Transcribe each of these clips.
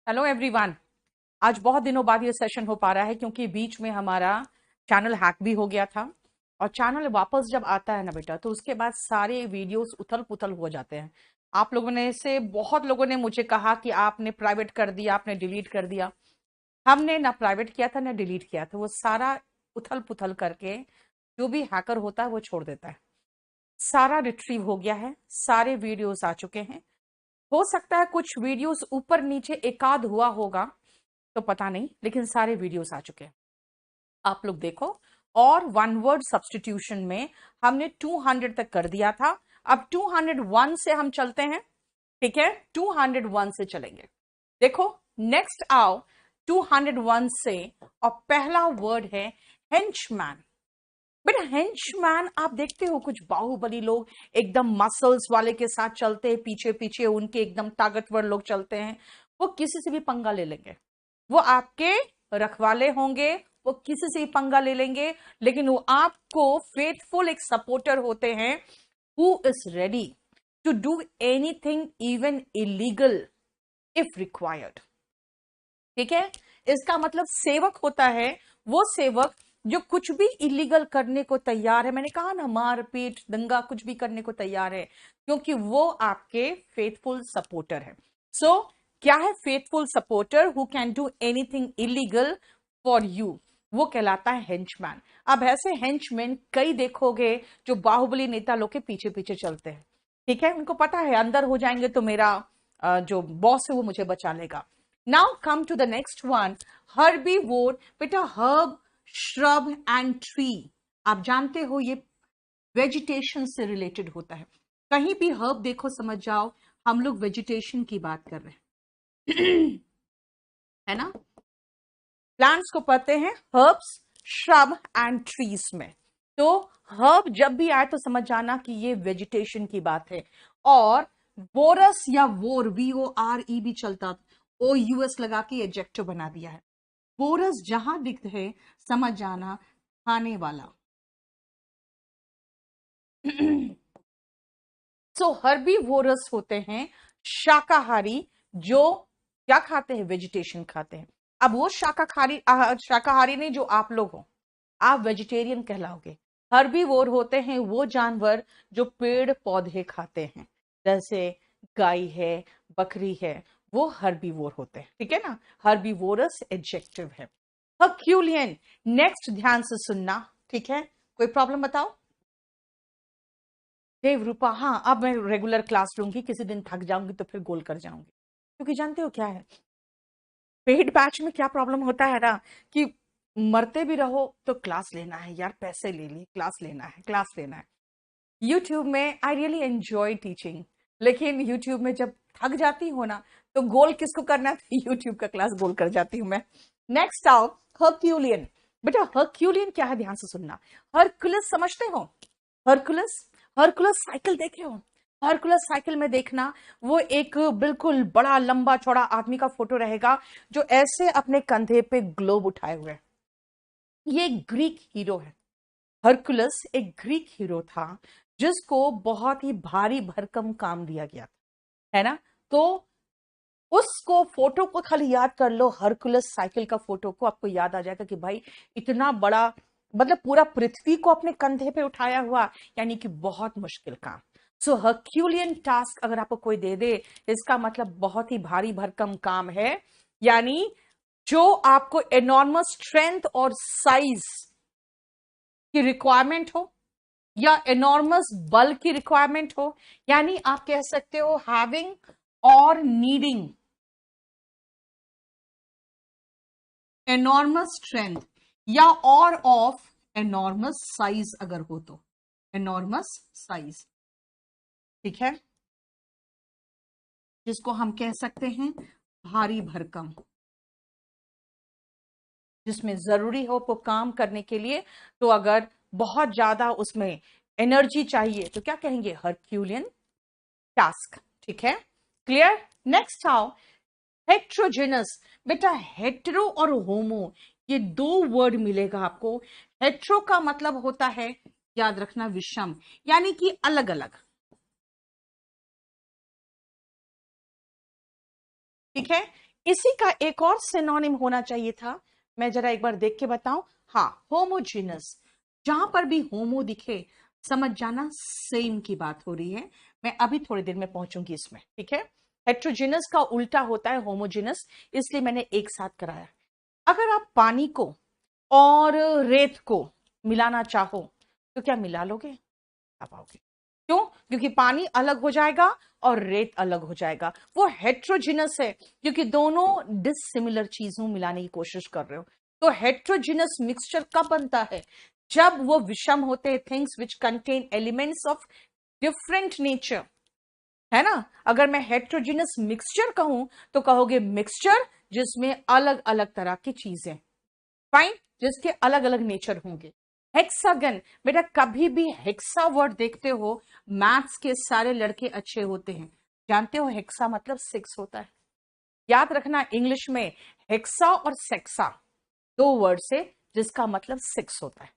Hello everyone. आज बहुत दिनों बाद ये सेशन हो पा रहा है क्योंकि बीच में हमारा चैनल हैक भी हो गया था। और चैनल वापस जब आता है ना बेटा, तो उसके बाद सारे वीडियोस उथल पुथल हो जाते हैं। आप लोगों ने से बहुत लोगों ने मुझे कहा कि आपने प्राइवेट कर दिया, आपने डिलीट कर दिया। हमने ना प्राइवेट किया था ना डिलीट किया था, वो सारा उथल पुथल करके जो भी हैकर होता है वो छोड़ देता है। सारा रिट्रीव हो गया है, सारे वीडियोस आ चुके हैं। हो सकता है कुछ वीडियोस ऊपर नीचे एकाद हुआ होगा, तो पता नहीं, लेकिन सारे वीडियोस आ चुके हैं। आप लोग देखो। और वन वर्ड सब्सटीट्यूशन में हमने 200 तक कर दिया था। अब 201 से हम चलते हैं। ठीक है, 201 से चलेंगे। देखो, नेक्स्ट आओ 201 से। और पहला वर्ड है हेंचमैन। बेटा हेंचमैन आप देखते हो कुछ बाहुबली लोग एकदम मसल्स वाले के साथ चलते हैं, पीछे पीछे उनके एकदम ताकतवर लोग चलते हैं। वो किसी से भी पंगा ले लेंगे, वो आपके रखवाले होंगे, वो किसी से भी पंगा ले लेंगे, लेकिन वो आपको फेथफुल एक सपोर्टर होते हैं who is ready to do anything even illegal if required. ठीक है, इसका मतलब सेवक होता है वो सेवक जो कुछ भी इलीगल करने को तैयार है। मैंने कहा ना, मारपीट दंगा कुछ भी करने को तैयार है, क्योंकि वो आपके फेथफुल सपोर्टर है। सो क्या है faithful supporter who can do anything illegal for you? वो कहलाता है हेंचमैन। अब ऐसे हेंचमैन कई देखोगे जो बाहुबली नेता लोग के पीछे पीछे चलते हैं। ठीक है, उनको पता है अंदर हो जाएंगे तो मेरा जो बॉस है वो मुझे बचा लेगा। Now come to the next one, herbivore। बेटा हर्ब, श्रब एंड ट्री, आप जानते हो ये वेजिटेशन से रिलेटेड होता है। कहीं भी हर्ब देखो समझ जाओ हम लोग वेजिटेशन की बात कर रहे हैं। है ना? प्लांट्स को पढ़ते हैं हर्ब्स, श्रब एंड ट्रीज में। तो हर्ब जब भी आए तो समझ जाना कि ये वेजिटेशन की बात है। और बोरस या वोर, VORE भी चलता, OUS लगा के एडजेक्टिव बना दिया है। बोरस जहां दिखते है समझ जाना खाने वाला। सो हर्बीवोरस होते हैं शाकाहारी, जो क्या खाते हैं? वेजिटेशन खाते हैं। अब वो शाकाहारी नहीं जो आप लोग हो, आप वेजिटेरियन कहलाओगे। हर्बीवोर होते हैं वो जानवर जो पेड़ पौधे खाते हैं, जैसे गाय है, बकरी है, वो हर्बीवोर होते हैं। ठीक है ना, हर्बीवोरस एडजेक्टिव है। हर्क्यूलियन, नेक्स्ट ध्यान से सुनना। ठीक है, कोई प्रॉब्लम बताओ? देव रूपा, हाँ अब मैं रेगुलर क्लास लूंगी, किसी दिन थक जाऊंगी तो फिर गोल कर जाऊंगी। क्योंकि जानते हो क्या है, पेड बैच में क्या प्रॉब्लम होता है ना, कि मरते भी रहो तो क्लास लेना है यार, पैसे ले लिए, क्लास लेना है, क्लास लेना है। यूट्यूब में आई रियली एंजॉय टीचिंग, लेकिन यूट्यूब में जब थक जाती हो ना, तो गोल किसको करना है? तो यूट्यूब का क्लास गोल कर जाती हूँ मैं। नेक्स्ट आओ हर्क्यूलियन। बेटा हर्क्यूलियन क्या है, ध्यान से सुनना। हरकुलस समझते हो? हरकुलस, हरकुलस साइकिल देखे हो? हरकुलस साइकिल में देखना, वो एक बिल्कुल बड़ा लंबा चौड़ा आदमी का फोटो रहेगा, जो ऐसे अपने कंधे पे ग्लोब उठाए हुए है। ये ग्रीक हीरो है। हरकुलस एक ग्रीक हीरो था, जिसको बहुत ही भारी भरकम काम दिया गया था, है ना? तो उसको फोटो को खाली याद कर लो, हरकुलस साइकिल का फोटो को, आपको याद आ जाएगा कि भाई इतना बड़ा, मतलब पूरा पृथ्वी को अपने कंधे पे उठाया हुआ, यानी कि बहुत मुश्किल काम। सो हर्क्यूलियन टास्क अगर आपको कोई दे दे, इसका मतलब बहुत ही भारी भरकम काम है। यानी जो आपको एनॉर्मस स्ट्रेंथ और साइज की रिक्वायरमेंट हो, या एनॉर्मस बल की रिक्वायरमेंट हो, यानी आप कह सकते हो हैविंग और नीडिंग एनॉर्मस स्ट्रेंथ, या और ऑफ एनॉर्मस साइज अगर हो तो एनॉर्मस साइज। ठीक है, जिसको हम कह सकते हैं भारी भरकम, जिसमें जरूरी हो वो काम करने के लिए, तो अगर बहुत ज्यादा उसमें एनर्जी चाहिए तो क्या कहेंगे? हर्क्यूलियन टास्क। ठीक है, क्लियर? नेक्स्ट आओ हेट्रोजेनस। बेटा हेट्रो और होमो, ये दो वर्ड मिलेगा आपको। हेट्रो का मतलब होता है, याद रखना, विषम, यानी कि अलग अलग। ठीक है, इसी का एक और सिनोनिम होना चाहिए था, मैं जरा एक बार देख के बताऊं। हाँ, होमोजीनस। जहां पर भी होमो दिखे समझ जाना सेम की बात हो रही है। मैं अभी थोड़ी देर में पहुंचूंगी इसमें, ठीक है। हेट्रोजीनस का उल्टा होता है होमोजीनस, इसलिए मैंने एक साथ कराया। अगर आप पानी को और रेत को मिलाना चाहो तो क्या मिला लोगे? आ पाओगे? क्यों? क्योंकि पानी अलग हो जाएगा और रेत अलग हो जाएगा। वो हेट्रोजिनस है क्योंकि दोनों डिसिमिलर चीजों मिलाने की कोशिश कर रहे हो। तो हेट्रोजिनस मिक्सचर कब बनता है? जब वो विषम होते हैं, things which contain elements of different nature, है ना। अगर मैं हेट्रोजिनस मिक्सचर कहूं तो कहोगे मिक्सचर जिसमें अलग अलग तरह की चीजें, फाइन, जिसके अलग अलग नेचर होंगे। हेक्सागन, बेटा कभी भी हेक्सा वर्ड देखते हो, मैथ्स के सारे लड़के अच्छे होते हैं। जानते हो हेक्सा मतलब 6 होता है। याद रखना, इंग्लिश में हेक्सा और सेक्सा 2 वर्ड से, जिसका मतलब 6 होता है,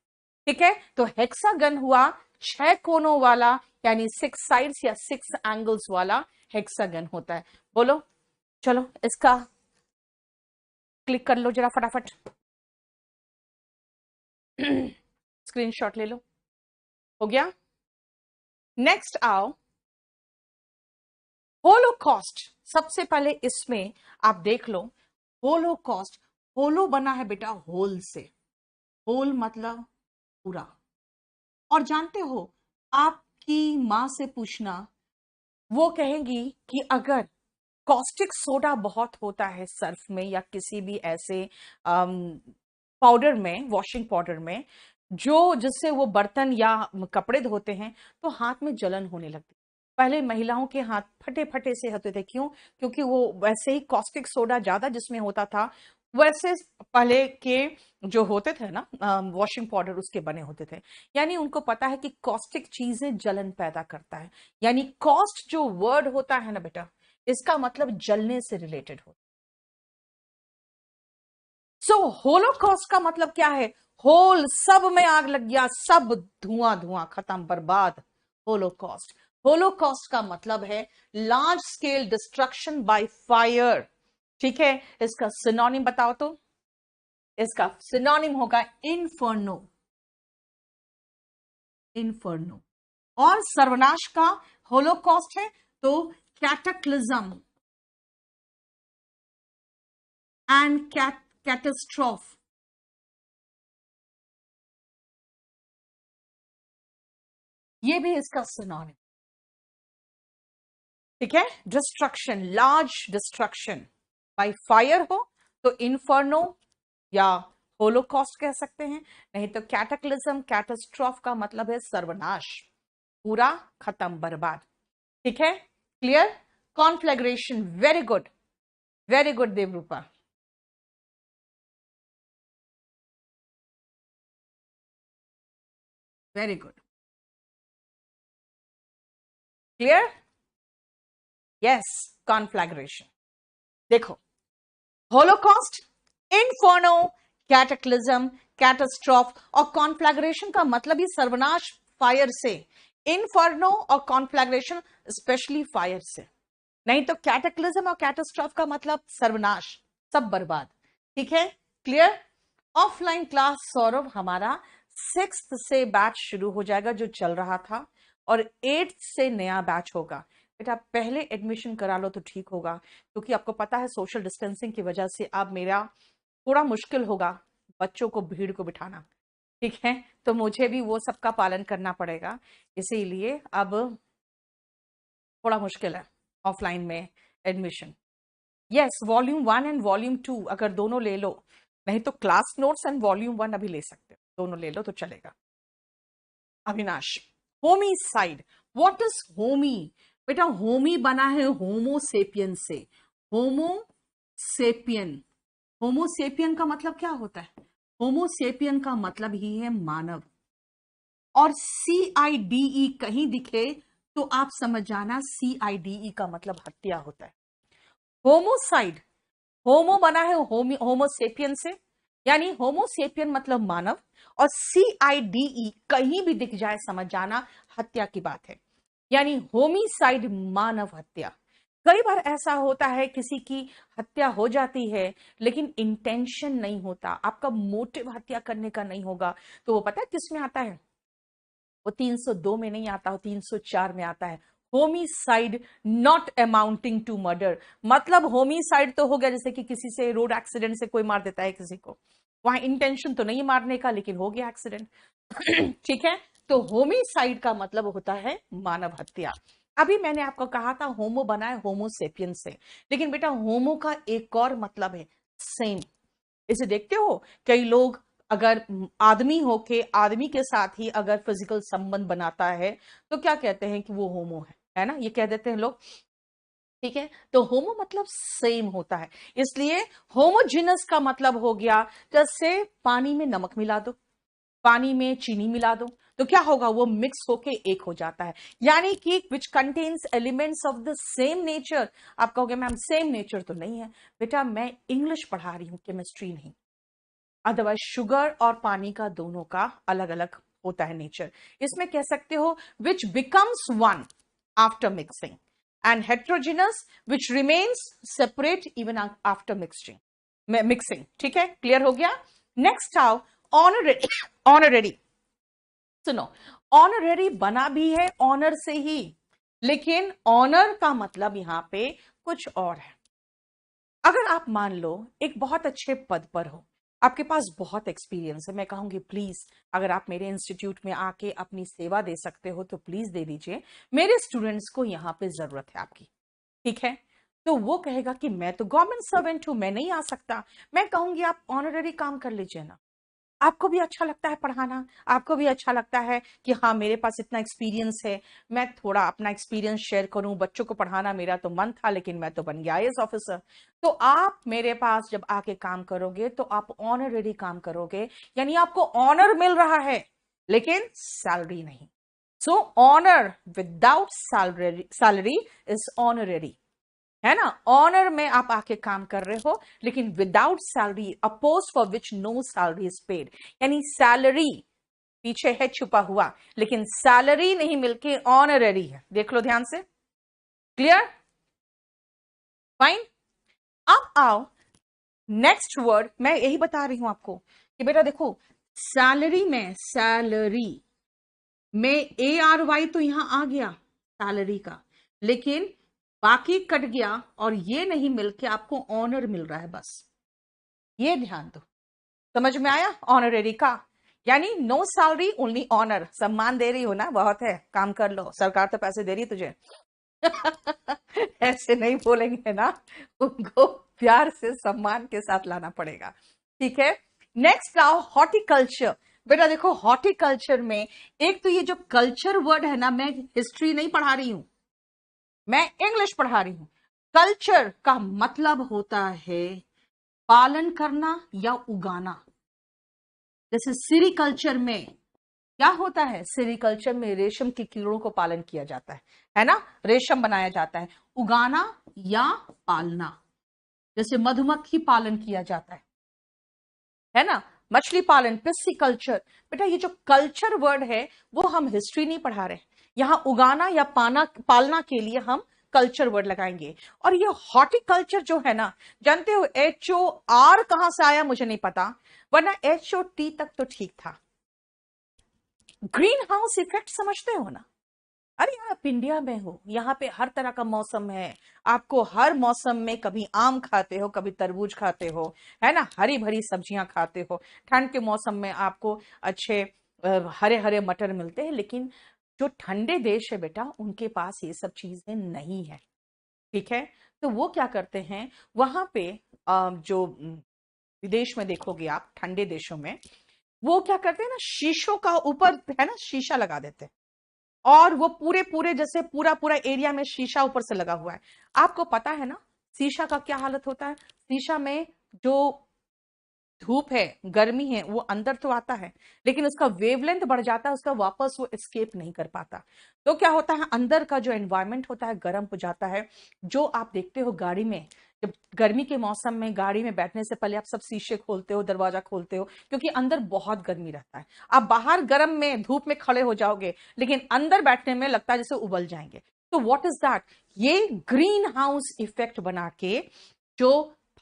ठीक है। तो हेक्सागन हुआ 6 कोनों वाला, यानी 6 साइड्स या 6 एंगल्स वाला हेक्सागन होता है। बोलो, चलो इसका क्लिक कर लो जरा फटाफट। स्क्रीनशॉट ले लो। हो गया? नेक्स्ट आओ, होलोकॉस्ट। सबसे पहले इसमें आप देख लो, होलोकॉस्ट, होलो बना है बेटा होल से। होल मतलब पूरा। और जानते हो, आपकी मां से पूछना, वो कहेंगी कि अगर कॉस्टिक सोडा बहुत होता है सर्फ में या किसी भी ऐसे पाउडर में, वॉशिंग पाउडर में, जो जिससे वो बर्तन या कपड़े धोते हैं, तो हाथ में जलन होने लगती। पहले महिलाओं के हाथ फटे फटे से होते थे। क्यों? क्योंकि वो वैसे ही कॉस्टिक सोडा ज्यादा जिसमें होता था, वैसे पहले के जो होते थे ना वॉशिंग पाउडर, उसके बने होते थे। यानी उनको पता है कि कॉस्टिक चीजें जलन पैदा करता है। यानी कॉस्ट जो वर्ड होता है ना बेटा, इसका मतलब जलने से रिलेटेड हो। सो होलोकॉस्ट का मतलब क्या है? होल, सब में आग लग गया, सब धुआं धुआं, खत्म, बर्बाद। होलोकॉस्ट, होलोकॉस्ट का मतलब है large scale destruction by fire, ठीक है। इसका सिनोनिम बताओ तो। इसका सिनोनिम होगा इन्फर्नो, इन्फर्नो। और सर्वनाश का होलोकॉस्ट है तो कैटाक्लिज्म एंड कैटास्ट्रोफ। ये भी इसका सिनोनिम, ठीक है। Destruction, large destruction by fire हो तो इन्फर्नो या होलोकॉस्ट कह सकते हैं। नहीं तो कैटाक्लिज्म, कैटास्ट्रोफ का मतलब है सर्वनाश, पूरा खत्म, बर्बाद, ठीक है। Clear? Conflagration, very good Devrupa, very good, clear. Yes, conflagration. देखो, होलोकॉस्ट, इन्फर्नो, कैटाक्लिज्म, कैटास्ट्रोफ और कॉन्फ्लैग्रेशन का मतलब ही सर्वनाश, फायर से। इन्फर्नो और कॉन्फ्लैग्रेशन स्पेशली फायर से। नहीं तो कैटाक्लिज्म और कैटास्ट्रोफ का मतलब सर्वनाश, सब बर्बाद, ठीक है। क्लियर? ऑफलाइन क्लास सौरभ हमारा 6th से बैच शुरू हो जाएगा जो चल रहा था, और 8th से नया बैच होगा। बेटा पहले एडमिशन करा लो तो ठीक होगा, क्योंकि आपको पता है सोशल डिस्टेंसिंग की वजह से अब मेरा थोड़ा मुश्किल होगा बच्चों को, भीड़ को बिठाना, ठीक है। तो मुझे भी वो सबका पालन करना पड़ेगा, इसीलिए अब थोड़ा मुश्किल है ऑफलाइन में admission. Yes, volume 1 and volume 2 अगर दोनों ले लो, नहीं तो क्लास नोट्स एंड वॉल्यूम 1 अभी ले सकते हो, दोनों ले लो तो चलेगा। Avinash, homicide, what is homi? बेटा होमी बना है होमोसेपियन से। होमोसेपियन, होमोसेपियन का मतलब क्या होता है? होमोसेपियन का मतलब ही है मानव। और CIDE कहीं दिखे तो आप समझ जाना CIDE का मतलब हत्या होता है। होमोसाइड, होमो बना है होमोसेपियन से, यानी होमोसेपियन मतलब मानव, और CIDE कहीं भी दिख जाए समझ जाना हत्या की बात है। यानी होमिसाइड मानव हत्या। कई बार ऐसा होता है किसी की हत्या हो जाती है लेकिन इंटेंशन नहीं होता, आपका मोटिव हत्या करने का नहीं होगा, तो वो पता है किस में आता है? वो 302 में नहीं आता, वो 304 में आता है। Homicide not amounting to murder. मतलब होमिसाइड तो हो गया जैसे कि किसी से रोड एक्सीडेंट से कोई मार देता है किसी को, वहां इंटेंशन तो नहीं मारने का लेकिन हो गया एक्सीडेंट। ठीक है, तो होमिसाइड का मतलब होता है मानव हत्या। अभी मैंने आपको कहा था होमो बना है होमोसेपियन से, लेकिन बेटा होमो का एक और मतलब है सेम। इसे देखते हो, कई लोग अगर आदमी होके आदमी के साथ ही अगर फिजिकल संबंध बनाता है तो क्या कहते हैं कि वो होमो है ना, ये कह देते हैं लोग। ठीक है, तो होमो मतलब सेम होता है, इसलिए होमोजिनस का मतलब हो गया जैसे पानी में नमक मिला दो, पानी में चीनी मिला दो, तो क्या होगा, वो मिक्स होके एक हो जाता है। यानी कि which contains elements of the same nature. आप कहोगे मैम सेम नेचर तो नहीं है। बेटा मैं इंग्लिश पढ़ा रही हूं, केमिस्ट्री नहीं। अदरवाइज शुगर और पानी का दोनों का अलग अलग होता है नेचर। इसमें कह सकते हो which becomes one after mixing, and heterogeneous which remains separate even after mixing. ठीक है, क्लियर हो गया। नेक्स्ट आओ ऑनरेरी। ऑनरेरी सुनो, ऑनरेरी बना भी है ऑनर से ही, लेकिन ऑनर का मतलब यहां पे कुछ और है। अगर आप मान लो एक बहुत अच्छे पद पर हो, आपके पास बहुत एक्सपीरियंस है, मैं कहूंगी प्लीज अगर आप मेरे इंस्टीट्यूट में आके अपनी सेवा दे सकते हो तो प्लीज दे दीजिए, मेरे स्टूडेंट्स को यहां पे जरूरत है आपकी। ठीक है, तो वो कहेगा कि मैं तो गवर्नमेंट सर्वेंट हूं, मैं नहीं आ सकता। मैं कहूंगी आप ऑनररी काम कर लीजिए ना, आपको भी अच्छा लगता है पढ़ाना, आपको भी अच्छा लगता है कि हाँ मेरे पास इतना एक्सपीरियंस है, मैं थोड़ा अपना एक्सपीरियंस शेयर करूं, बच्चों को पढ़ाना मेरा तो मन था लेकिन मैं तो बन गया आईएएस ऑफिसर। तो आप मेरे पास जब आके काम करोगे तो आप ऑनररी काम करोगे, यानी आपको ऑनर मिल रहा है लेकिन सैलरी नहीं। So honour without salary is honorary, है ना। ऑनर में आप आके काम कर रहे हो लेकिन without salary, a post for which no salary is paid, यानी सैलरी पीछे है छुपा हुआ लेकिन सैलरी नहीं मिलके ऑनररी है। देख लो ध्यान से, क्लियर, फाइन। अब आओ नेक्स्ट वर्ड, मैं यही बता रही हूं आपको कि बेटा देखो सैलरी में ARY तो यहां आ गया सैलरी का, लेकिन बाकी कट गया और ये नहीं मिलके आपको ऑनर मिल रहा है बस, ये ध्यान दो। समझ में आया ऑनरेरी का, यानी नो सैलरी ओनली ऑनर। सम्मान दे रही हो ना, बहुत है, काम कर लो, सरकार तो पैसे दे रही है तुझे। ऐसे नहीं बोलेंगे ना, उनको प्यार से सम्मान के साथ लाना पड़ेगा। ठीक है, नेक्स्ट आओ हॉर्टिकल्चर। बेटा देखो हॉर्टिकल्चर में एक तो ये जो कल्चर वर्ड है ना, मैं हिस्ट्री नहीं पढ़ा रही हूं, मैं इंग्लिश पढ़ा रही हूं। कल्चर का मतलब होता है पालन करना या उगाना। जैसे सीरीकल्चर में क्या होता है, सेरिकल्चर में रेशम के कीड़ों को पालन किया जाता है ना, रेशम बनाया जाता है। उगाना या पालना, जैसे मधुमक्खी पालन किया जाता है ना, मछली पालन, पिस्सीकल्चर। बेटा ये जो कल्चर वर्ड है वो हम हिस्ट्री नहीं पढ़ा रहे, यहां उगाना या पालना के लिए हम कल्चर वर्ड लगाएंगे। और ये हॉर्टिकल्चर जो है ना, जानते हो HOR कहां से आया मुझे नहीं पता, वरना HOT तक तो ठीक था। ग्रीन हाउस इफेक्ट समझते हो ना, अरे यार आप इंडिया में हो, यहाँ पे हर तरह का मौसम है, आपको हर मौसम में कभी आम खाते हो कभी तरबूज खाते हो, है ना, हरी भरी सब्जियां खाते हो। ठंड के मौसम में आपको अच्छे हरे हरे मटर मिलते हैं, लेकिन जो ठंडे देश है बेटा उनके पास ये सब चीजें नहीं है। ठीक है, तो वो क्या करते हैं वहां पे, जो विदेश में देखोगे आप ठंडे देशों में, वो क्या करते हैं ना, शीशों का ऊपर है ना शीशा लगा देते हैं, और वो पूरे पूरे जैसे पूरा पूरा एरिया में शीशा ऊपर से लगा हुआ है। आपको पता है ना शीशा का क्या हालत होता है, शीशा में जो धूप है, गर्मी है, वो अंदर तो आता है लेकिन उसका वेवलेंथ बढ़ जाता है, उसका वापस वो एस्केप नहीं कर पाता। तो क्या होता है, अंदर का जो एनवायरनमेंट होता है गर्म हो जाता है। जो आप देखते हो गाड़ी में, जब गर्मी के मौसम में गाड़ी में बैठने से पहले आप सब शीशे खोलते हो, दरवाजा खोलते हो, क्योंकि अंदर बहुत गर्मी रहता है। आप बाहर गर्म में धूप में खड़े हो जाओगे लेकिन अंदर बैठने में लगता है जैसे उबल जाएंगे। तो व्हाट इज दैट? ये ग्रीन हाउस इफेक्ट बना के जो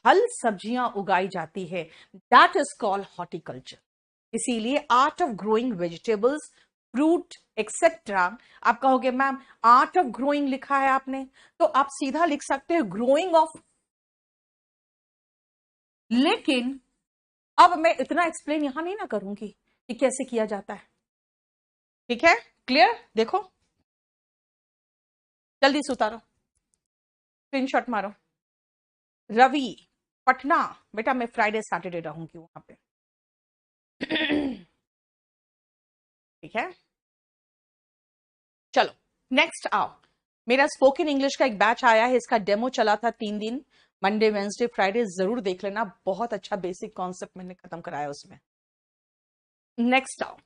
फल सब्जियां उगाई जाती है, दैट इज कॉल्ड हॉर्टिकल्चर। इसीलिए art of growing vegetables, fruit etcetera. आप कहोगे मैम आर्ट ऑफ ग्रोइंग लिखा है आपने, तो आप सीधा लिख सकते हो ग्रोइंग ऑफ। लेकिन अब मैं इतना एक्सप्लेन यहां नहीं ना करूंगी कि कैसे किया जाता है। ठीक है, क्लियर? देखो जल्दी से उतारो, स्क्रीनशॉट मारो। रवि, पटना। बेटा मैं फ्राइडे सैटरडे रहूंगी वहां पे। ठीक है, चलो नेक्स्ट आओ। मेरा स्पोकन इंग्लिश का एक बैच आया है, इसका डेमो चला था 3 दिन, मंडे वेंसडे फ्राइडे, जरूर देख लेना। बहुत अच्छा बेसिक कॉन्सेप्ट मैंने खत्म कराया उसमें। नेक्स्ट आओ।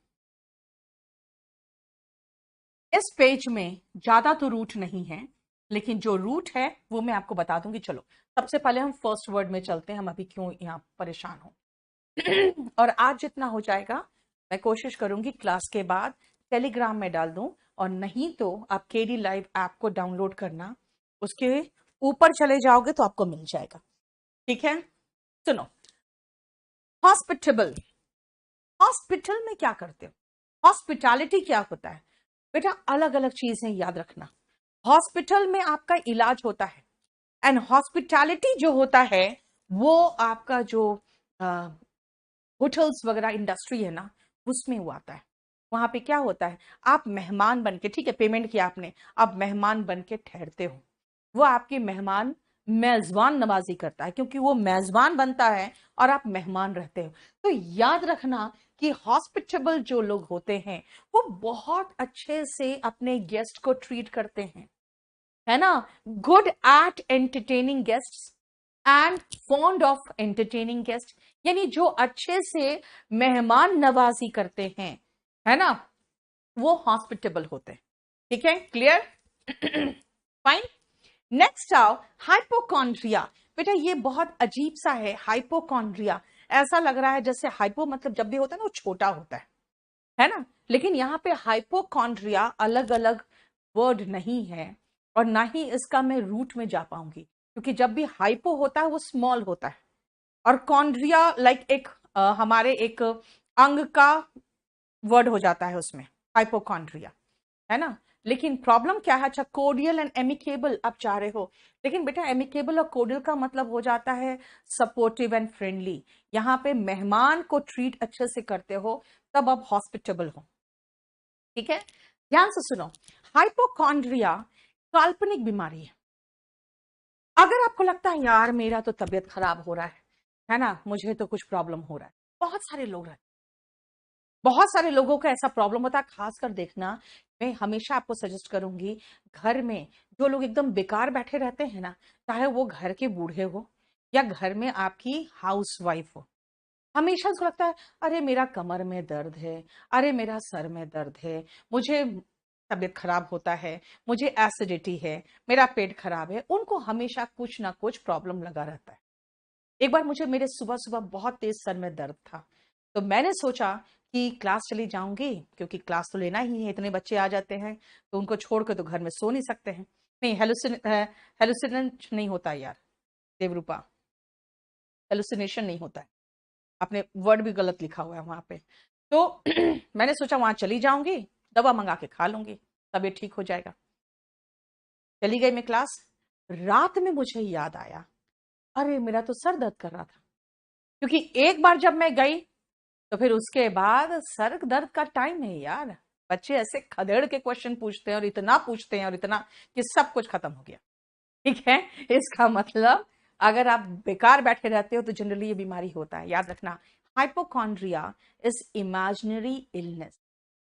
इस पेज में ज्यादा तो रूट नहीं है, लेकिन जो रूट है वो मैं आपको बता दूंगी। चलो सबसे पहले हम फर्स्ट वर्ड में चलते हैं, हम अभी क्यों यहां परेशान हो। और आज जितना हो जाएगा मैं कोशिश करूंगी क्लास के बाद टेलीग्राम में डाल दूं, और नहीं तो आप केडी लाइव ऐप को डाउनलोड करना, उसके ऊपर चले जाओगे तो आपको मिल जाएगा। ठीक है, सुनो। हॉस्पिटल, हॉस्पिटल में क्या करते हो? हॉस्पिटैलिटी क्या होता है बेटा? अलग अलग चीजें याद रखना। हॉस्पिटल में आपका इलाज होता है, एंड हॉस्पिटैलिटी जो होता है वो आपका जो होटल्स वगैरह इंडस्ट्री है ना, उसमें वो आता है। वहां पे क्या होता है, आप मेहमान बन के, ठीक है पेमेंट किया आपने, आप मेहमान बन के ठहरते हो। वो आपके मेहमान, मेजबान नवाजी करता है, क्योंकि वो मेजबान बनता है और आप मेहमान रहते हो। तो याद रखना कि हॉस्पिटेबल जो लोग होते हैं वो बहुत अच्छे से अपने गेस्ट को ट्रीट करते हैं, है ना। Good at entertaining guests and fond of entertaining guest, यानी जो अच्छे से मेहमान नवाजी करते हैं, है ना, वो हॉस्पिटेबल होते हैं। ठीक है, क्लियर? फाइन। नेक्स्ट आओ, हाइपोकॉन्ड्रिया। बेटा ये बहुत अजीब सा है हाइपोकॉन्ड्रिया। ऐसा लग रहा है जैसे हाइपो मतलब जब भी होता है ना वो छोटा होता है ना। लेकिन यहां पे हाइपोकॉन्ड्रिया अलग अलग वर्ड नहीं है, और ना ही इसका मैं रूट में जा पाऊंगी, क्योंकि जब भी हाइपो होता है वो स्मॉल होता है, और कॉन्ड्रिया लाइक एक हमारे एक अंग का वर्ड हो जाता है उसमें, हाइपोकॉन्ड्रिया, है ना। लेकिन प्रॉब्लम क्या है, अच्छा कोडियल एंड एमिकेबल आप चाह रहे हो, लेकिन बेटा एमिकेबल और कोडियल का मतलब हो जाता है सपोर्टिव एंड फ्रेंडली। यहां पे मेहमान को ट्रीट अच्छे से करते हो तब आप हॉस्पिटेबल हो। ठीक है, ध्यान से सुनो। हाइपोकॉन्ड्रिया काल्पनिक बीमारी है। अगर आपको लगता है यार मेरा तो तबीयत खराब हो रहा है ना, मुझे तो कुछ प्रॉब्लम हो रहा है, बहुत सारे लोग रहते, बहुत सारे लोगों का ऐसा प्रॉब्लम होता है। खासकर देखना, मैं हमेशा आपको सजेस्ट करूंगी, घर में जो लोग एकदम बेकार बैठे रहते हैं ना, चाहे वो घर के बूढ़े हो या घर में आपकी हाउस वाइफ हो, हमेशा उसको लगता है अरे मेरा कमर में दर्द है, अरे मेरा सर में दर्द है, मुझे तबीयत खराब होता है, मुझे एसिडिटी है, मेरा पेट खराब है। उनको हमेशा कुछ ना कुछ प्रॉब्लम लगा रहता है। एक बार मुझे मेरे सुबह सुबह बहुत तेज सर में दर्द था, तो मैंने सोचा कि क्लास चली जाऊंगी, क्योंकि क्लास तो लेना ही है, इतने बच्चे आ जाते हैं तो उनको छोड़ के तो घर में सो नहीं सकते हैं। नहीं, हेलुसिनेट नहीं होता यार देवरूपा, हेलुसिनेशन नहीं होता है, आपने वर्ड भी गलत लिखा हुआ है वहां पे। तो मैंने सोचा वहां चली जाऊंगी, दवा मंगा के खा लूंगी, तबीयत ठीक हो जाएगा। चली गई मैं क्लास। रात में मुझे याद आया अरे मेरा तो सर दर्द कर रहा था, क्योंकि एक बार जब मैं गई तो फिर उसके बाद सर दर्द का टाइम है यार, बच्चे ऐसे खदेड़ के क्वेश्चन पूछते हैं और इतना पूछते हैं और इतना कि सब कुछ खत्म हो गया। ठीक है, इसका मतलब अगर आप बेकार बैठे रहते हो तो जनरली ये बीमारी होता है, याद रखना। Hypochondria is imaginary illness,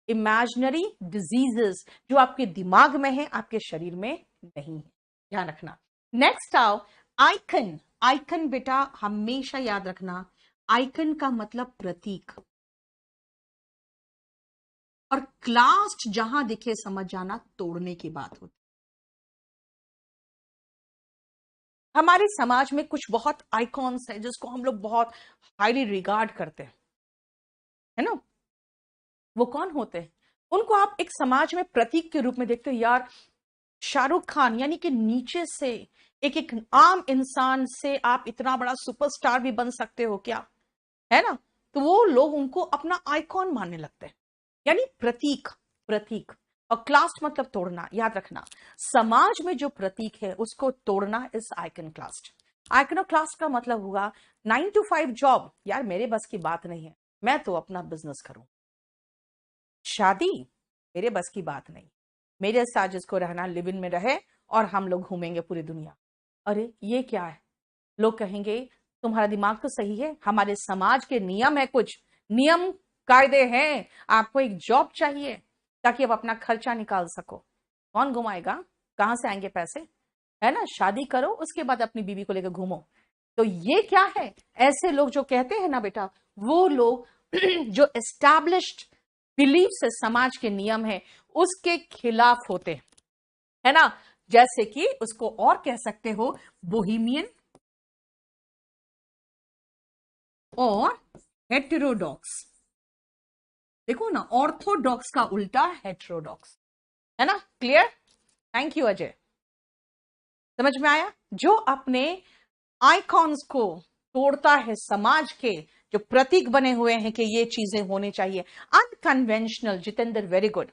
imaginary diseases जो आपके दिमाग में है, आपके शरीर में नहीं है, ध्यान रखना। नेक्स्ट आओ, आइकन। आइकन बेटा हमेशा याद रखना, आइकन का मतलब प्रतीक, और क्लास जहां दिखे समझ जाना तोड़ने की बात होती। हमारे समाज में कुछ बहुत आइकॉन्स हैं जिसको हम लोग बहुत हाईली रिगार्ड करते हैं, है ना। वो कौन होते हैं? उनको आप एक समाज में प्रतीक के रूप में देखते हो यार, शाहरुख खान यानी कि नीचे से एक एक आम इंसान से आप इतना बड़ा सुपरस्टार भी बन सकते हो क्या, है ना। तो वो लोग उनको अपना आइकॉन मानने लगते हैं, यानी प्रतीक। प्रतीक और क्लास मतलब तोड़ना, याद रखना। समाज में जो प्रतीक है उसको तोड़ना इस आइकन क्लास्ट। आइकन क्लास का मतलब हुआ 9 to 5 जॉब, यार मेरे बस की बात नहीं है, मैं तो अपना बिजनेस करूं। शादी मेरे बस की बात नहीं, मेरे साथ जिसको रहना लिव इन में रहे और हम लोग घूमेंगे पूरी दुनिया। अरे ये क्या है, लोग कहेंगे तुम्हारा दिमाग तो सही है, हमारे समाज के नियम है, कुछ नियम कायदे हैं, आपको एक जॉब चाहिए ताकि आप अपना खर्चा निकाल सको। कौन घुमाएगा, कहां से आएंगे पैसे, है ना। शादी करो, उसके बाद अपनी बीवी को लेकर घूमो। तो ये क्या है, ऐसे लोग जो कहते हैं ना बेटा, वो लोग जो एस्टैब्लिश्ड बिलीफ से समाज के नियम है उसके खिलाफ होते हैं, है ना। जैसे कि उसको और कह सकते हो बोहिमियन और हेटेरोडॉक्स। देखो ना, ऑर्थोडॉक्स का उल्टा हेटेरोडॉक्स, है ना। Clear, thank you Ajay. समझ में आया, जो अपने आइकॉन्स को तोड़ता है, समाज के जो प्रतीक बने हुए हैं कि ये चीजें होनी चाहिए, अनकन्वेंशनल। Jitendra very good.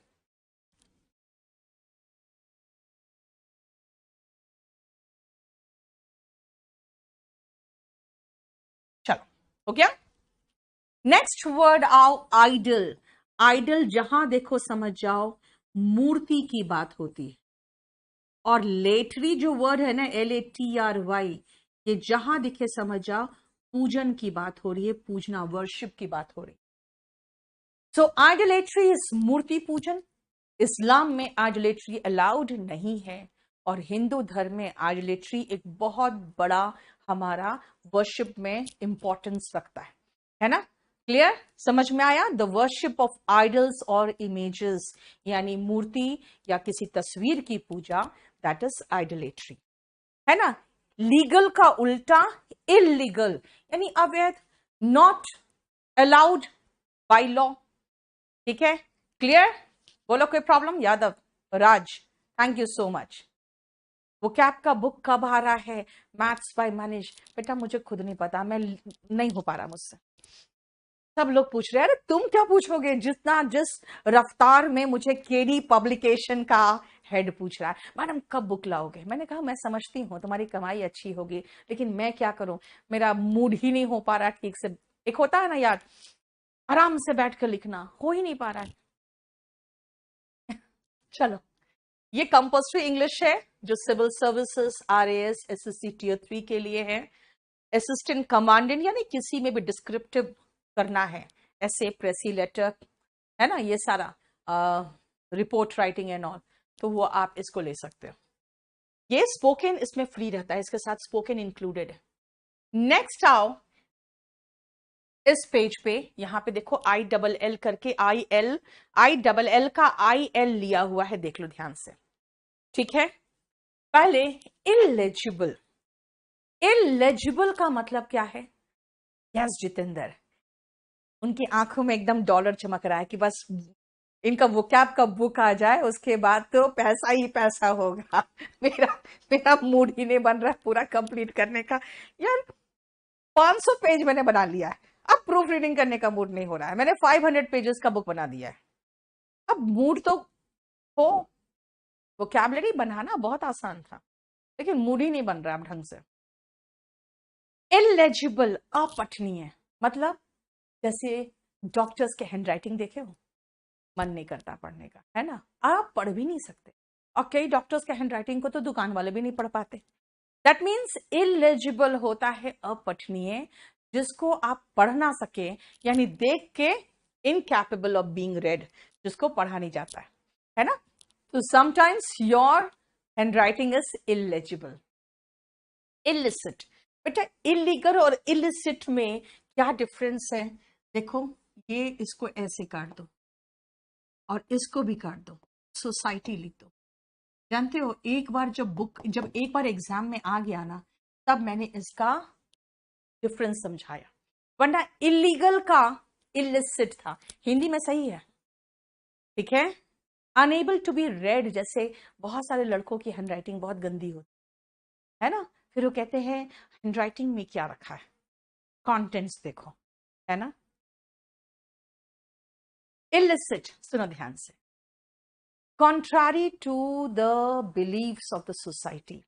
चलो हो गया। नेक्स्ट वर्ड आओ आइडल। आइडल जहां देखो समझ जाओ मूर्ति की बात होती है। और लेटरी जो वर्ड है ना, LATRY, ये जहां दिखे समझ जाओ पूजन की बात हो रही है, पूजना, वर्शिप की बात हो रही है। सो आइडलेट्री इज मूर्ति पूजन। इस्लाम में आइडलेट्री अलाउड नहीं है, और हिंदू धर्म में आइडलेट्री एक बहुत बड़ा हमारा वर्शिप में इंपॉर्टेंस रखता है ना। क्लियर, समझ में आया। द वर्शिप ऑफ आइडल्स और इमेजेस, यानी मूर्ति या किसी तस्वीर की पूजा, दैट इज आइडलेट्री, है ना। लीगल का उल्टा इलीगल, यानी अवैध, नॉट अलाउड बाय लॉ। ठीक है, क्लियर। बोलो कोई problem. Yadav Raj, thank you so much. वो कैप का बुक कब आ रहा है, मैथ्स बाय मनीष। बेटा मुझे खुद नहीं पता, मैं नहीं हो पा रहा मुझसे। सब लोग पूछ रहे हैं, अरे तुम क्या पूछोगे, जितना जिस रफ्तार में मुझे केडी पब्लिकेशन का हेड पूछ रहा है, मैडम कब बुक लाओगे। मैंने कहा मैं समझती हूँ तुम्हारी कमाई अच्छी होगी, लेकिन मैं क्या करूं, मेरा मूड ही नहीं हो पा रहा ठीक से। एक होता है ना यार, आराम से बैठ कर लिखना, हो ही नहीं पा रहा है। चलो, ये कंपल्सरी इंग्लिश है जो civil services, RAS, SSC Tier 3 के लिए है। असिस्टेंट कमांडेंट यानी किसी में भी डिस्क्रिप्टिव करना है, ऐसे प्रेसी लेटर, है ना, ये सारा रिपोर्ट राइटिंग एंड ऑल, तो वो आप इसको ले सकते हो। ये स्पोकन इसमें फ्री रहता है, इसके साथ स्पोकन इंक्लूडेड है। नेक्स्ट आओ इस पेज पे, यहां पे देखो ILL करके, ILL का IL लिया हुआ है, देख लो ध्यान से। ठीक है, पहले इलेजिबल। इलेजिबल का मतलब क्या है। यस जितेंद्र, उनकी आंखों में एकदम डॉलर चमक रहा है कि बस इनका वोकैब का बुक आ जाए, उसके बाद तो पैसा ही पैसा होगा। मेरा मेरा मूड ही नहीं बन रहा पूरा कंप्लीट करने का। यार 500 पेज मैंने बना लिया है, अब प्रूफ रीडिंग करने का मूड नहीं हो रहा है। मैंने 500 पेजेस का बुक बना दिया है, अब मूड तो हो। वोकैबलरी बनाना बहुत आसान था, लेकिन मूड ही नहीं बन रहा अब ढंग से। इलेजिबल, अपठनीय, मतलब जैसे डॉक्टर्स के हैंडराइटिंग देखे हो, मन नहीं करता पढ़ने का, है ना, आप पढ़ भी नहीं सकते। और कई डॉक्टर्स के हैंडराइटिंग को तो दुकान वाले भी नहीं पढ़ पाते। दैट मीन्स इलेजिबल होता है अपठनीय, जिसको आप पढ़ ना सके, यानी देख के इनकैपेबल ऑफ बीइंग रेड, जिसको पढ़ा नहीं जाता है ना। तो sometimes your handwriting is illegible. Illicit, बेटा इलीगल और इलिसिट में क्या डिफरेंस है, देखो, ये इसको ऐसे काट दो और इसको भी काट दो, सोसाइटी लिख दो। जानते हो, एक बार जब एक बार एग्जाम में आ गया ना, तब मैंने इसका डिफरेंस समझाया, वरना इलीगल का इलिसिट था। हिंदी में सही है, ठीक है। अनेबल टू बी रेड, जैसे बहुत सारे लड़कों की हैंडराइटिंग बहुत गंदी होती है ना, फिर वो कहते हैं हैंडराइटिंग में क्या रखा है, कंटेंट्स देखो, है ना। इलिसिट, सुनो ध्यान से, contrary to the beliefs of the society,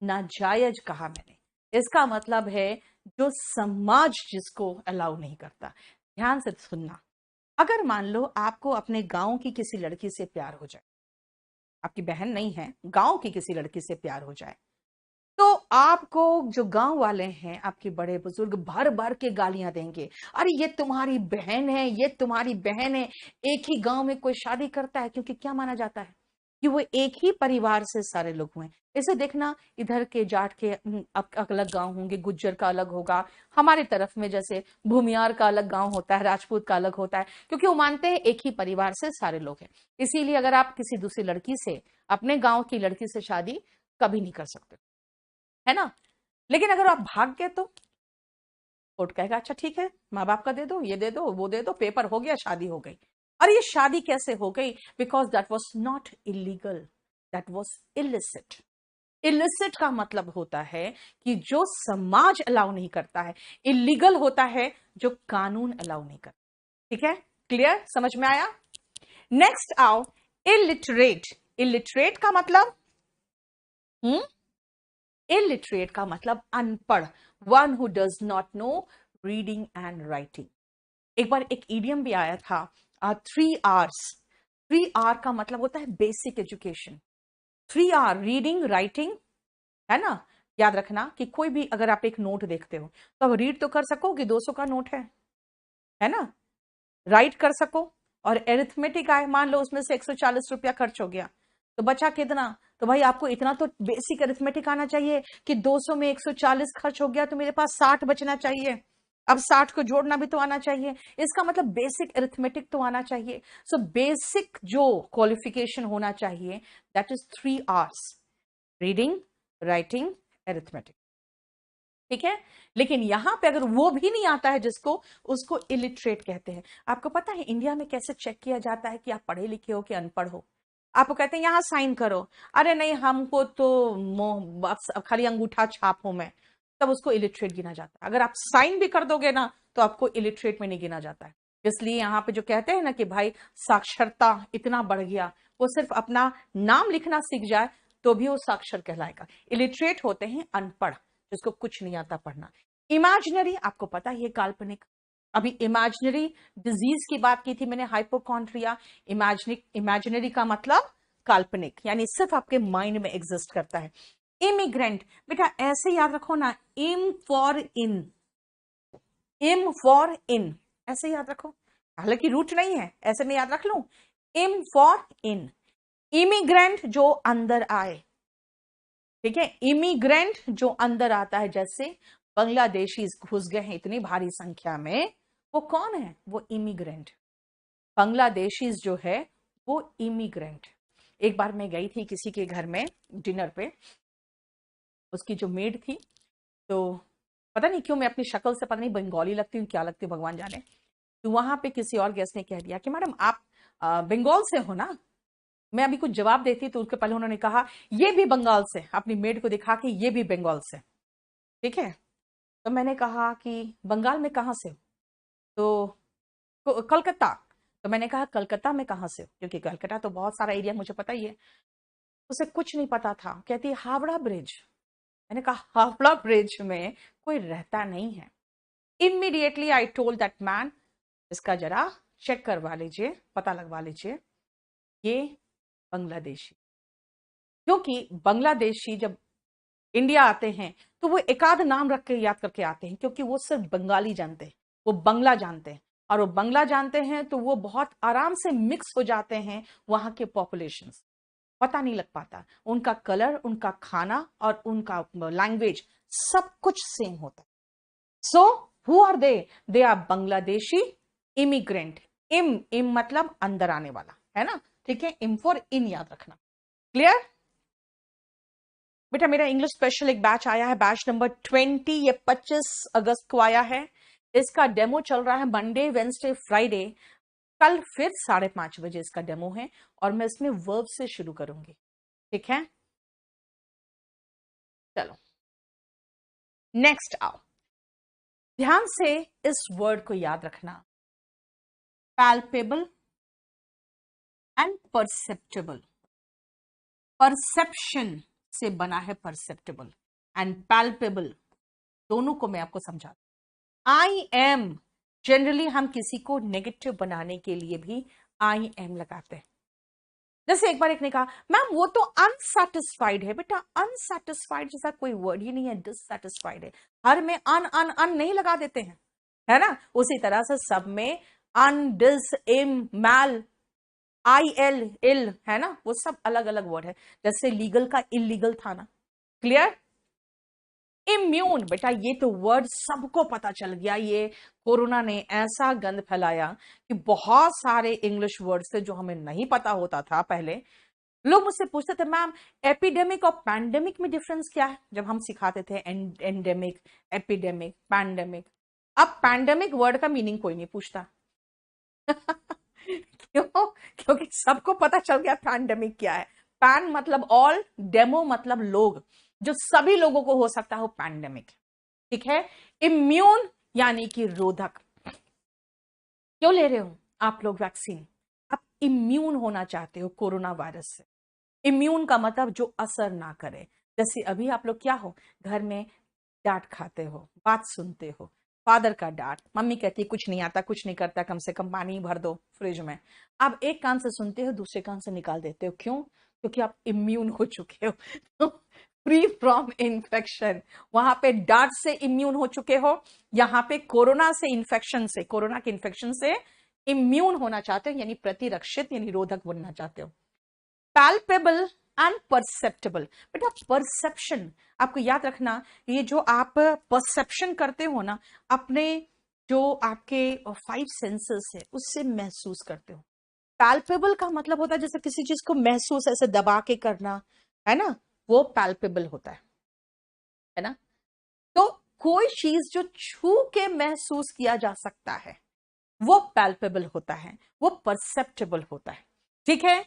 नाजायज कहा मैंने, इसका मतलब है जो समाज जिसको अलाउ नहीं करता। ध्यान से सुनना, अगर मान लो आपको अपने गांव की किसी लड़की से प्यार हो जाए, आपकी बहन नहीं है, गांव की किसी लड़की से प्यार हो जाए, तो आपको जो गांव वाले हैं, आपके बड़े बुजुर्ग भर भर के गालियां देंगे, अरे ये तुम्हारी बहन है, ये तुम्हारी बहन है। एक ही गांव में कोई शादी करता है, क्योंकि क्या माना जाता है कि वो एक ही परिवार से सारे लोग हुए। इसे देखना, इधर के जाट के अलग गांव होंगे, गुज्जर का अलग होगा, हमारे तरफ में जैसे भूमियार का अलग गांव होता है, राजपूत का अलग होता है, क्योंकि वो मानते हैं एक ही परिवार से सारे लोग हैं। इसीलिए अगर आप किसी दूसरी लड़की से, अपने गांव की लड़की से शादी कभी नहीं कर सकते, है ना। लेकिन अगर आप भाग गए तो कोर्ट कहेगा अच्छा ठीक है, माँ बाप का दे दो, ये दे दो, वो दे दो, पेपर हो गया, शादी हो गई। और ये शादी कैसे हो गई? Because that was not illegal, that was illicit. Illicit का मतलब होता है कि जो समाज अलाउ नहीं करता है, इलीगल होता है जो कानून अलाउ नहीं करता। ठीक है, क्लियर, समझ में आया। नेक्स्ट आओ, इलिटरेट। इलिटरेट का मतलब इलिटरेट का मतलब अनपढ़, one who does not know reading and writing. एक बार एक इडियम भी आया था, 3 Rs। 3 R का मतलब होता है basic education. 3 R, reading, writing, है ना। याद रखना कि कोई भी अगर आप एक नोट देखते हो तो अब रीड तो कर सको कि 200 का नोट है ना, राइट कर सको। और एरिथमेटिक आए, मान लो उसमें से 140 रुपया खर्च हो गया, तो बचा कितना? तो भाई आपको इतना तो बेसिक अरिथमेटिक आना चाहिए कि 200 में 140 खर्च हो गया तो मेरे पास 60 बचना चाहिए। अब 60 को जोड़ना भी तो आना चाहिए, इसका मतलब बेसिक अरिथमेटिक तो आना चाहिए। सो बेसिक जो क्वालिफिकेशन होना चाहिए, that is 3 Rs, reading, writing, arithmetic. ठीक है, लेकिन यहां पे अगर वो भी नहीं आता है जिसको, उसको इलिटरेट कहते हैं। आपको पता है इंडिया में कैसे चेक किया जाता है कि आप पढ़े लिखे हो कि अनपढ़ हो? आपको कहते हैं यहां साइन करो, अरे नहीं हमको तो बस खाली अंगूठा छाप हूं मैं, तब उसको इलिटरेट गिना जाता है। अगर आप साइन भी कर दोगे ना तो आपको इलिटरेट में नहीं गिना जाता है। इसलिए यहाँ पे जो कहते हैं ना कि भाई साक्षरता इतना बढ़ गया, वो सिर्फ अपना नाम लिखना सीख जाए तो भी वो साक्षर कहलाएगा। इलिटरेट होते हैं अनपढ़, जिसको कुछ नहीं आता पढ़ना। इमेजिनरी, आपको पता है ये काल्पनिक। अभी इमेजिनरी डिजीज की बात की थी मैंने, हाइपोकॉन्ड्रिया। इमेजिनरी का मतलब काल्पनिक, यानी सिर्फ आपके माइंड में एग्जिस्ट करता है। इमिग्रेंट, बेटा ऐसे याद रखो ना, इम फॉर इन, इम फॉर इन, ऐसे याद रखो, हालांकि रूट नहीं है, ऐसे में याद रख लूं, इम फॉर इन। इमिग्रेंट जो अंदर आए, ठीक है, इमिग्रेंट जो अंदर आता है, जैसे बांग्लादेशी घुस गए हैं इतनी भारी संख्या में, वो कौन है? वो इमिग्रेंट। बांग्लादेशी जो है वो इमिग्रेंट। एक बार मैं गई थी किसी के घर में डिनर पे, उसकी जो मेड थी, तो पता नहीं क्यों मैं अपनी शक्ल से पता नहीं बंगाली लगती हूँ क्या लगती हूँ भगवान जाने, तो वहां पे किसी और गेस्ट ने कह दिया कि मैडम आप बंगाल से हो ना। मैं अभी कुछ जवाब देती तो उसके पहले उन्होंने कहा ये भी बंगाल से, अपनी मेड को दिखा के ये भी बंगाल से। ठीक है, तो मैंने कहा कि बंगाल में कहाँ से हो? तो कलकत्ता। तो मैंने कहा कलकत्ता में कहाँ से हो, क्योंकि कलकत्ता तो बहुत सारा एरिया मुझे पता ही है। उसे कुछ नहीं पता था, कहती है हावड़ा ब्रिज। मैंने कहा हावड़ा ब्रिज में कोई रहता नहीं है। Immediately I told that man, इसका जरा चेक करवा लीजिए, पता लगवा लीजिए, ये बांग्लादेशी। क्योंकि बांग्लादेशी जब इंडिया आते हैं तो वो एकाध नाम रख के याद करके आते हैं, क्योंकि वो सिर्फ बंगाली जानते हैं, वो बंगला जानते हैं, और वो बंगला जानते हैं तो वो बहुत आराम से मिक्स हो जाते हैं वहां के पॉपुलेशन। पता नहीं लग पाता, उनका कलर, उनका खाना और उनका लैंग्वेज सब कुछ सेम होता है। So who are they are Bangladeshi immigrant. इम इम मतलब अंदर आने वाला, है ना। ठीक है, इम फॉर इन याद रखना। क्लियर बेटा? मेरा इंग्लिश स्पेशल एक बैच आया है, बैच नंबर 20, ये 25 अगस्त को आया है। इसका डेमो चल रहा है मंडे, वेंसडे, फ्राइडे। कल फिर 5:30 बजे इसका डेमो है और मैं इसमें वर्ब से शुरू करूंगी, ठीक है? चलो नेक्स्ट आओ, ध्यान से इस वर्ड को याद रखना, पैल्पेबल एंड परसेप्टेबल। परसेप्शन से बना है परसेप्टेबल एंड पैल्पेबल, दोनों को मैं आपको समझा। आई एम, जनरली हम किसी को नेगेटिव बनाने के लिए भी आई एम लगाते हैं। जैसे एक बार एक ने कहा, मैम वो तो अनसेटिस्फाइड है। बेटा अनसेटिस्फाइड जैसा कोई वर्ड ही नहीं है, डिससेटिस्फाइड है। हर में अन नहीं लगा देते हैं, है ना? उसी तरह से सब में अन, डिस, इम, मैल, आई एल, इल, है ना? वो सब अलग अलग वर्ड है। जैसे लीगल का इलीगल था ना, क्लियर? इम्यून, बेटा ये तो वर्ड सबको पता चल गया। ये कोरोना ने ऐसा गंद फैलाया कि बहुत सारे इंग्लिश वर्ड्स थे जो हमें नहीं पता होता था पहले। लोग मुझसे पूछते थे, मैम एपिडेमिक और पैंडेमिक में डिफरेंस क्या है? जब हम सिखाते थे एंडेमिक, एपिडेमिक, पैंडेमिक। अब पैंडेमिक वर्ड का मीनिंग कोई नहीं पूछता। क्यों? क्योंकि सबको पता चल गया पैंडेमिक क्या है। पैन मतलब ऑल, डेमो मतलब लोग, जो सभी लोगों को हो सकता है, पैंडेमिक, ठीक है? इम्यून यानी कि रोधक। क्यों ले रहे हो आप लोग वैक्सीन? आप इम्यून होना चाहते हो कोरोना वायरस से। इम्यून का मतलब जो असर ना करे। जैसे अभी आप लोग क्या हो, घर में डांट खाते हो, बात सुनते हो, फादर का डांट, मम्मी कहती है कुछ नहीं आता, कुछ नहीं करता, कम से कम पानी भर दो फ्रिज में। आप एक कान से सुनते हो, दूसरे कान से निकाल देते हो। क्यों? क्योंकि आप इम्यून हो चुके हो, तो फ्री फ्रॉम इन्फेक्शन। वहां पे डांट से इम्यून हो चुके हो, यहाँ पे कोरोना से इन्फेक्शन से, कोरोना के इन्फेक्शन से इम्यून होना चाहते हो, यानी प्रतिरक्षित, यानी रोधक बनना चाहते हो। Palpable and perceptible. बेटा परसेप्शन आपको याद रखना, ये जो आप परसेप्शन करते हो ना, अपने जो आपके 5 सेंसेस है उससे महसूस करते हो। पैल्पेबल का मतलब होता है जैसे किसी चीज को महसूस ऐसे दबा के करना, है ना? वो पैल्पेबल होता है ना? तो कोई चीज जो छू के महसूस किया जा सकता है वो पैल्पेबल होता है, वो परसेप्टेबल होता है, ठीक है?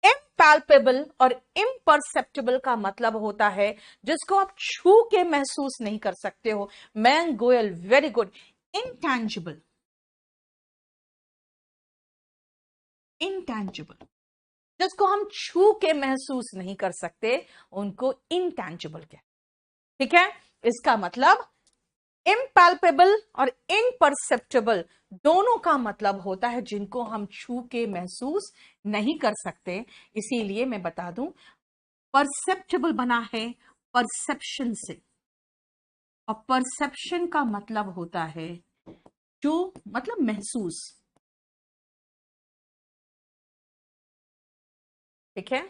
इम्पैल्पेबल और इम्परसेप्टेबल का मतलब होता है जिसको आप छू के महसूस नहीं कर सकते हो। Man Goyal, very good. Intangible, intangible जिसको हम छू के महसूस नहीं कर सकते, उनको इंटैंजिबल कहते हैं, ठीक है? इसका मतलब इम्पैल्पेबल और इनपरसेप्टेबल दोनों का मतलब होता है जिनको हम छू के महसूस नहीं कर सकते। इसीलिए मैं बता दूं, परसेप्टेबल बना है परसेप्शन से, और परसेप्शन का मतलब होता है जो मतलब महसूस, ठीक है?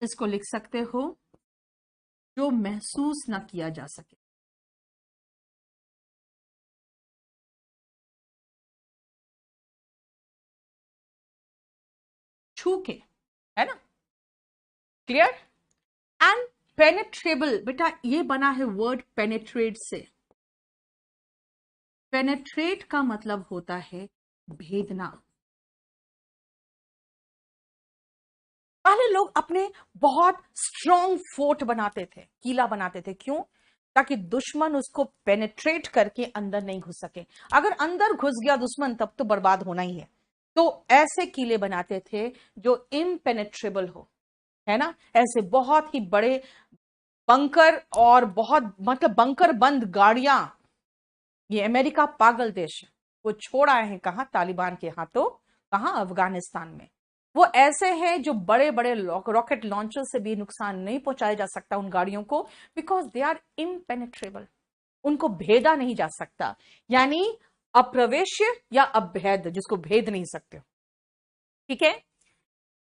इसको लिख सकते हो जो महसूस ना किया जा सके। छू के, है ना? क्लियर? एंड पेनेट्रेबल, बेटा ये बना है वर्ड पेनेट्रेट से। पेनेट्रेट का मतलब होता है भेदना। पहले लोग अपने बहुत स्ट्रॉन्ग फोर्ट बनाते थे, किला बनाते थे। क्यों? ताकि दुश्मन उसको पेनेट्रेट करके अंदर नहीं घुस सके। अगर अंदर घुस गया दुश्मन तब तो बर्बाद होना ही है। तो ऐसे किले बनाते थे जो इम्पेनेट्रेबल हो, है ना? ऐसे बहुत ही बड़े बंकर, और बहुत मतलब बंकर बंद गाड़ियां। ये अमेरिका पागल देश है, वो छोड़ आए हैं कहां? तालिबान के हाथों। कहां? अफगानिस्तान में। वो ऐसे हैं जो बड़े बड़े रॉकेट लॉन्चर से भी नुकसान नहीं पहुंचाया जा सकता उन गाड़ियों को, बिकॉज दे आर इम्पेनेट्रेबल। उनको भेदा नहीं जा सकता, यानी अप्रवेश्य या अभेद, जिसको भेद नहीं सकते, ठीक है?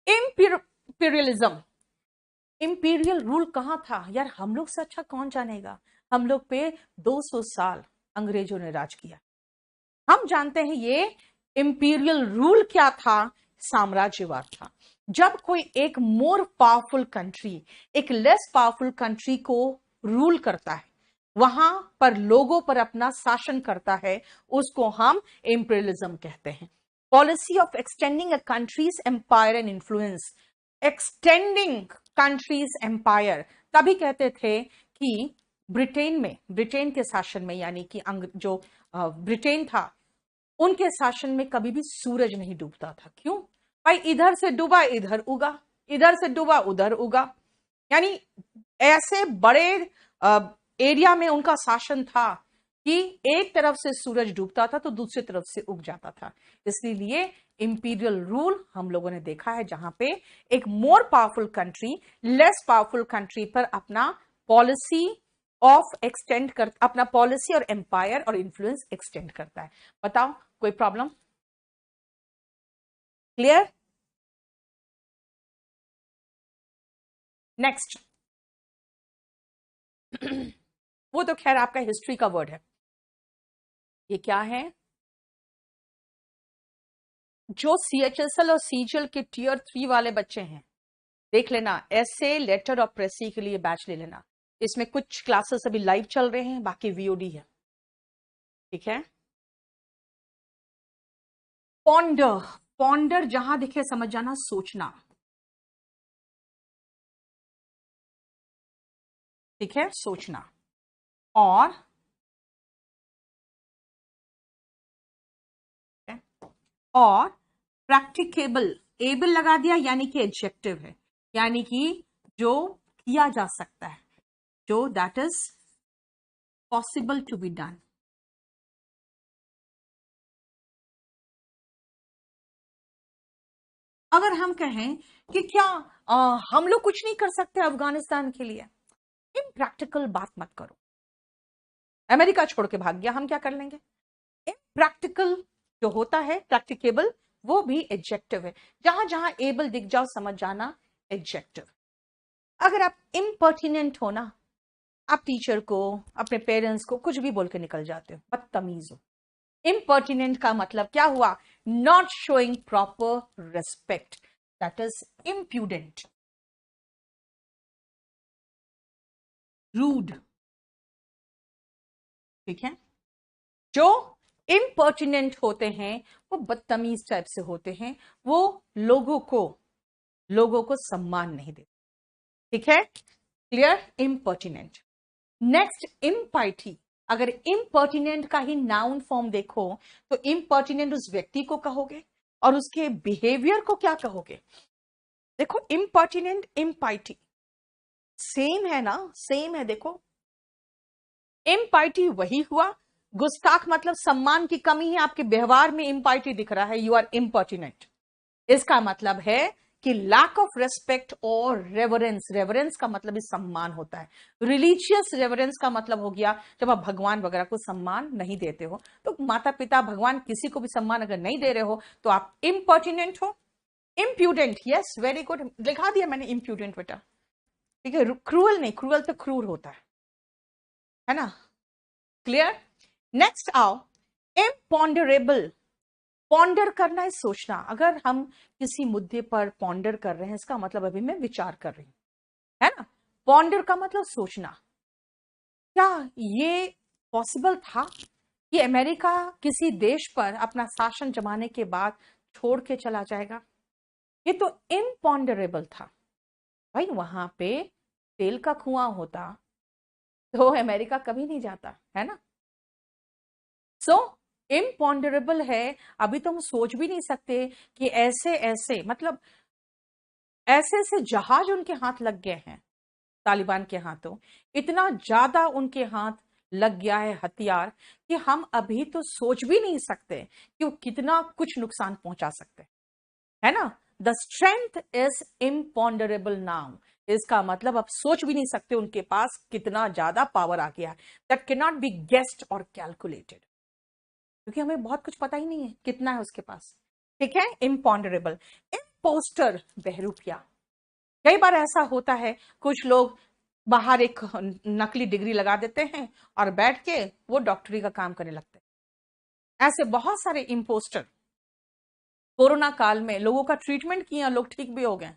इंपीरियलिज्म, इंपीरियल रूल कहां था यार? हम लोग से अच्छा कौन जानेगा? हम लोग पे 200 साल अंग्रेजों ने राज किया। हम जानते हैं ये इंपीरियल रूल क्या था। साम्राज्यवाद था। जब कोई एक मोर पावरफुल कंट्री एक लेस पावरफुल कंट्री को रूल करता है, वहां पर लोगों पर अपना शासन करता है, उसको हम इंपीरियलिज्म कहते हैं। Policy of extending a country's empire and influence. Extending country's empire तभी कहते थे कि ब्रिटेन के शासन में, यानी कि जो ब्रिटेन था, उनके शासन में कभी भी सूरज नहीं डूबता था। क्यों भाई? इधर से डूबा इधर उगा, इधर से डूबा उधर उगा। यानी ऐसे बड़े एरिया में उनका शासन था कि एक तरफ से सूरज डूबता था तो दूसरी तरफ से उग जाता था। इसलिए इंपीरियल रूल हम लोगों ने देखा है, जहां पे एक more powerful country less powerful country पर अपना पॉलिसी अपना पॉलिसी और एम्पायर और इन्फ्लुएंस एक्सटेंड करता है। बताओ, कोई प्रॉब्लम? क्लियर? नेक्स्ट। वो तो खैर आपका हिस्ट्री का वर्ड है। ये क्या है? जो सीएचएसएल और सीजीएल के टीयर 3 वाले बच्चे हैं, देख लेना, एसए, लेटर और प्रेसी के लिए बैच ले लेना। इसमें कुछ क्लासेस अभी लाइव चल रहे हैं, बाकी वीओडी है। ठीक है। पॉन्डर, पॉन्डर जहां दिखे समझ जाना, सोचना। ठीक है, सोचना। और प्रैक्टिकेबल, एबल लगा दिया यानी कि एडजेक्टिव है, यानी कि जो किया जा सकता है, जो that is possible to be done. अगर हम कहें कि क्या हम लोग कुछ नहीं कर सकते अफगानिस्तान के लिए, इम्प्रैक्टिकल बात मत करो। अमेरिका छोड़ के भाग गया, हम क्या कर लेंगे? इम्प्रैक्टिकल जो होता है, प्रैक्टिकेबल, वो भी एडजेक्टिव है। जहां जहां एबल दिख जाओ समझ जाना एडजेक्टिव। अगर आप इम्पर्टिनेंट हो ना, आप टीचर को, अपने पेरेंट्स को कुछ भी बोल के निकल जाते हो, बदतमीज हो। इम्पर्टिनेंट का मतलब क्या हुआ? Not showing proper respect, that is impudent, rude. ठीक है। जो इम्पर्टिनेंट होते हैं वो बदतमीज टाइप से होते हैं, वो लोगों को सम्मान नहीं देते। ठीक है, क्लियर? इम्पर्टिनेंट। नेक्स्ट, इम्पाइटी। अगर इम्पर्टिनेंट का ही नाउन फॉर्म देखो तो इम्पर्टिनेंट उस व्यक्ति को कहोगे और उसके बिहेवियर को क्या कहोगे? देखो, इम्पर्टिनेंट, इम्पाइटी सेम है ना? सेम है। देखो, इम्पाइटी वही हुआ, गुस्ताख मतलब सम्मान की कमी है, आपके व्यवहार में इम्पाइटी दिख रहा है, यू आर इम्पर्टिनेंट। इसका मतलब है कि लैक ऑफ रेस्पेक्ट और रेवरेंस। रेवरेंस का मतलब इस सम्मान होता है। रिलीजियस रेवरेंस का मतलब हो गया जब आप भगवान वगैरह को सम्मान नहीं देते हो, तो माता पिता, भगवान, किसी को भी सम्मान अगर नहीं दे रहे हो तो आप इम्पर्टिनेंट हो। इम्प्यूडेंट, यस, वेरी गुड, लिखा दिया मैंने इम्प्यूडेंट बेटा। ठीक है, क्रूअल नहीं, क्रूअल तो क्रूर होता है ना? क्लियर? नेक्स्ट आओ, इम्पॉन्डरेबल। पॉन्डर करना है, सोचना। अगर हम किसी मुद्दे पर पॉन्डर कर रहे हैं, इसका मतलब अभी मैं विचार कर रही हूं, है ना? पॉन्डर का मतलब सोचना। क्या ये पॉसिबल था कि अमेरिका किसी देश पर अपना शासन जमाने के बाद छोड़ के चला जाएगा? ये तो इम्पॉन्डरेबल था। भाई, वहां पे तेल का कुआं होता तो अमेरिका कभी नहीं जाता, है ना? सो इम्पॉन्डरेबल है। अभी तो हम सोच भी नहीं सकते कि ऐसे ऐसे, मतलब ऐसे ऐसे जहाज उनके हाथ लग गए हैं, तालिबान के हाथों। इतना ज्यादा उनके हाथ लग गया है हथियार कि हम अभी तो सोच भी नहीं सकते कि वो कितना कुछ नुकसान पहुंचा सकते हैं, है ना? The strength is imponderable now. इसका मतलब आप सोच भी नहीं सकते उनके पास कितना ज्यादा पावर आ गया है, that can not be guessed और कैलकुलेटेड, क्योंकि हमें बहुत कुछ पता ही नहीं है कितना है उसके पास। ठीक है, इम्पॉन्डरेबल। इम्पोस्टर, बहरूपिया। कई बार ऐसा होता है, कुछ लोग बाहर एक नकली डिग्री लगा देते हैं और बैठ के वो डॉक्टरी का काम करने लगते हैं। ऐसे बहुत सारे इम्पोस्टर कोरोना काल में लोगों का ट्रीटमेंट किया, लोग ठीक भी हो गए,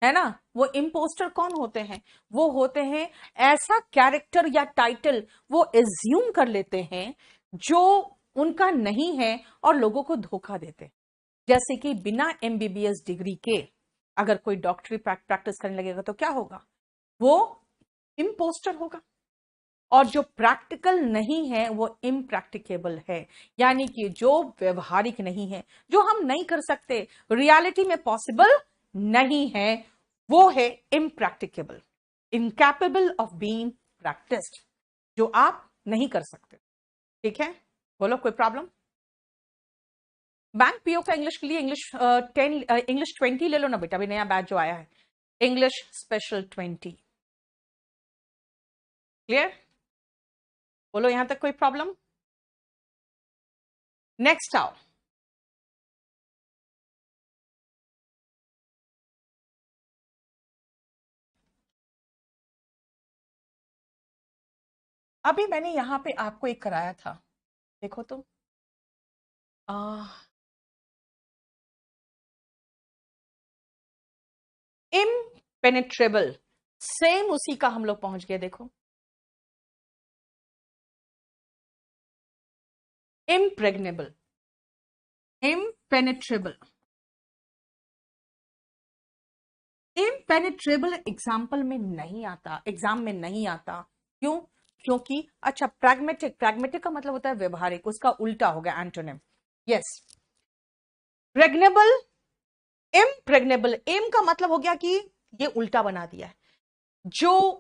है ना। वो इम्पोस्टर कौन होते हैं? वो होते हैं ऐसा कैरेक्टर या टाइटल वो एज्यूम कर लेते हैं जो उनका नहीं है और लोगों को धोखा देते हैं। जैसे कि बिना एमबीबीएस डिग्री के अगर कोई डॉक्टरी प्रैक्टिस करने लगेगा तो क्या होगा? वो इम्पोस्टर होगा। और जो प्रैक्टिकल नहीं है वो इम्प्रैक्टिकेबल है, यानी कि जो व्यवहारिक नहीं है, जो हम नहीं कर सकते, रियलिटी में पॉसिबल नहीं है, वो है impracticable, incapable of being practised, जो आप नहीं कर सकते। ठीक है, बोलो कोई प्रॉब्लम? बैंक पीओ का इंग्लिश के लिए इंग्लिश 10 इंग्लिश 20 ले लो ना बेटा, अभी नया बैच जो आया है, इंग्लिश स्पेशल 20। क्लियर? बोलो यहां तक कोई प्रॉब्लम? नेक्स्ट आओ। अभी मैंने यहां पे आपको एक कराया था, देखो तो इम्पेनेट्रेबल, सेम उसी का हम लोग पहुंच गए। देखो, इम्प्रेग्नेबल, इम्पेनेट्रेबल, इम्पेनेट्रेबल एग्जाम्पल में नहीं आता, एग्जाम में नहीं आता। क्यों? क्योंकि अच्छा, प्रैग्मेटिक, प्रैग्मेटिक का मतलब होता है व्यवहारिक, उसका उल्टा हो गया एंटोनिम। यस, प्रेग्नेबल, इम्प्रेग्नेबल, इम का मतलब हो गया कि ये उल्टा बना दिया है, जो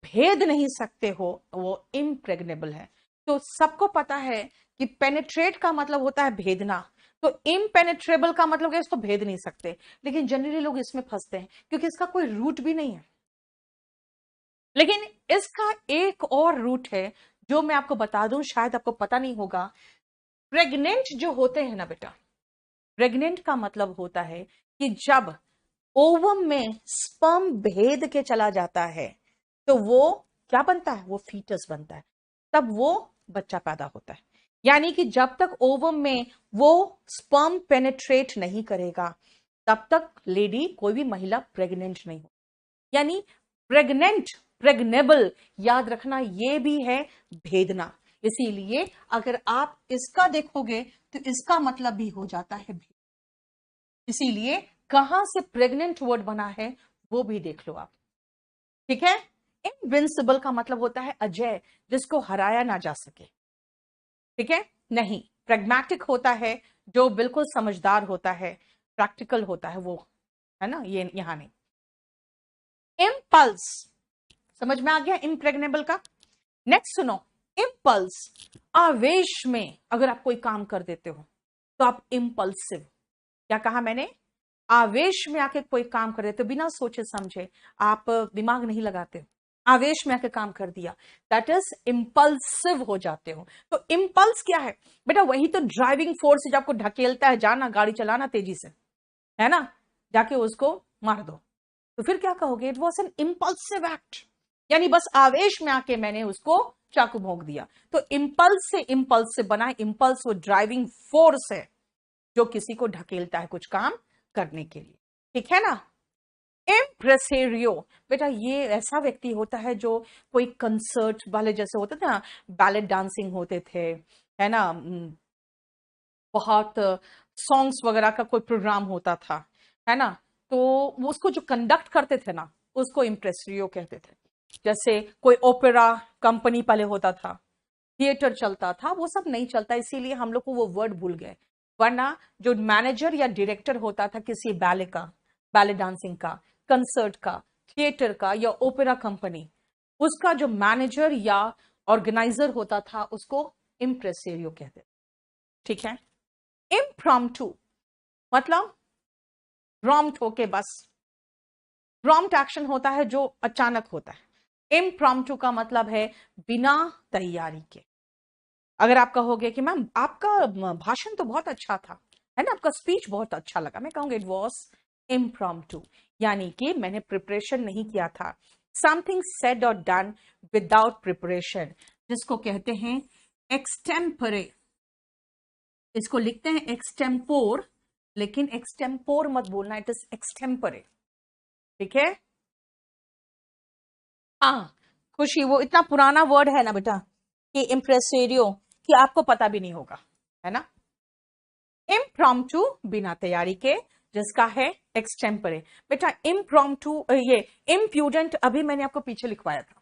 भेद नहीं सकते हो वो इम्प्रेग्नेबल है। तो सबको पता है कि पेनेट्रेट का मतलब होता है भेदना, तो इम्पेनेट्रेबल का मतलब है इसको भेद नहीं सकते। लेकिन जनरली लोग इसमें फंसते हैं क्योंकि इसका कोई रूट भी नहीं है। लेकिन इसका एक और रूट है जो मैं आपको बता दूं, शायद आपको पता नहीं होगा। प्रेग्नेंट जो होते हैं ना बेटा, प्रेग्नेंट का मतलब होता है कि जब ओवम में स्पर्म भेद के चला जाता है तो वो क्या बनता है? वो फीटस बनता है, तब वो बच्चा पैदा होता है। यानी कि जब तक ओवम में वो स्पर्म पेनेट्रेट नहीं करेगा तब तक लेडी, कोई भी महिला प्रेग्नेंट नहीं हो। यानी प्रेग्नेंट, प्रेग्नेबल, याद रखना ये भी है भेदना। इसीलिए अगर आप इसका देखोगे तो इसका मतलब भी हो जाता है भेद। इसीलिए कहां से प्रेग्नेंट वर्ड बना है वो भी देख लो आप। ठीक है। इनविंसिबल का मतलब होता है अजय, जिसको हराया ना जा सके। ठीक है। नहीं, प्रैग्मेटिक होता है जो बिल्कुल समझदार होता है, प्रैक्टिकल होता है वो, है ना, ये यहां नहीं। इम्पल्स, समझ में आ गया इम्प्रेग्नेबल का। नेक्स्ट सुनो, इम्पल्स, आवेश में अगर आप कोई काम कर देते हो तो आप इम्पल्सिव। क्या कहा मैंने? आवेश में आके कोई काम कर देते हो, बिना सोचे समझे, आप दिमाग नहीं लगाते हो, आवेश में आके काम कर दिया, दैट इज इम्पल्सिव हो जाते हो। तो इम्पल्स क्या है बेटा? वही तो ड्राइविंग फोर्स जो आपको ढकेलता है, जाना गाड़ी चलाना तेजी से, है ना, जाके उसको मार दो। तो फिर क्या कहोगे? It was an impulsive act, यानी बस आवेश में आके मैंने उसको चाकू भोंक दिया। तो इम्पल्स से इम्पल्स से बना है, इम्पल्स वो ड्राइविंग फोर्स है जो किसी को ढकेलता है कुछ काम करने के लिए। ठीक है ना। इम्प्रेसेरियो, बेटा ये ऐसा व्यक्ति होता है जो कोई कंसर्ट वाले जैसे होते थे ना, बैलेट डांसिंग होते थे, है ना, बहुत सॉन्ग्स वगैरह का कोई प्रोग्राम होता था, है ना, तो वो उसको जो कंडक्ट करते थे ना उसको इम्प्रेसरियो कहते थे। जैसे कोई ओपेरा कंपनी पहले होता था, थिएटर चलता था, वो सब नहीं चलता, इसीलिए हम लोग को वो वर्ड भूल गए। वरना जो मैनेजर या डायरेक्टर होता था किसी बैले का, बैले डांसिंग का, कंसर्ट का, थिएटर का या ओपेरा कंपनी, उसका जो मैनेजर या ऑर्गेनाइजर होता था उसको इम्प्रेसेरियो कहते थे। ठीक है। इम्प्रॉम्प्टू मतलब प्रॉम्प्ट होके बस, प्रॉम्प्ट एक्शन होता है जो अचानक होता है। इम्प्रॉम्प्टू का मतलब है बिना तैयारी के। अगर आप कहोगे कि मैम आपका भाषण तो बहुत अच्छा था, है ना, आपका स्पीच बहुत अच्छा लगा, मैं कहूंगा इट वॉज इम्प्रॉम्प्टू, यानी कि मैंने प्रिपरेशन नहीं किया था। समथिंग सेड और डन विदाउट प्रिपरेशन, जिसको कहते हैं एक्सटेम्परे। इसको लिखते हैं एक्सटेम्पोर, लेकिन एक्सटेम्पोर मत बोलना, इट इज एक्सटेम्परे। ठीक है। हाँ, खुशी, वो इतना पुराना वर्ड है ना बेटा कि इम्प्रेसेरियो, कि आपको पता भी नहीं होगा, है ना। इम्प्रॉम्प्टू, बिना तैयारी के, जिसका है एक्सटेम्परे। बेटा इम्प्रॉम्प्टू, ये इम्प्यूडेंट अभी मैंने आपको पीछे लिखवाया था,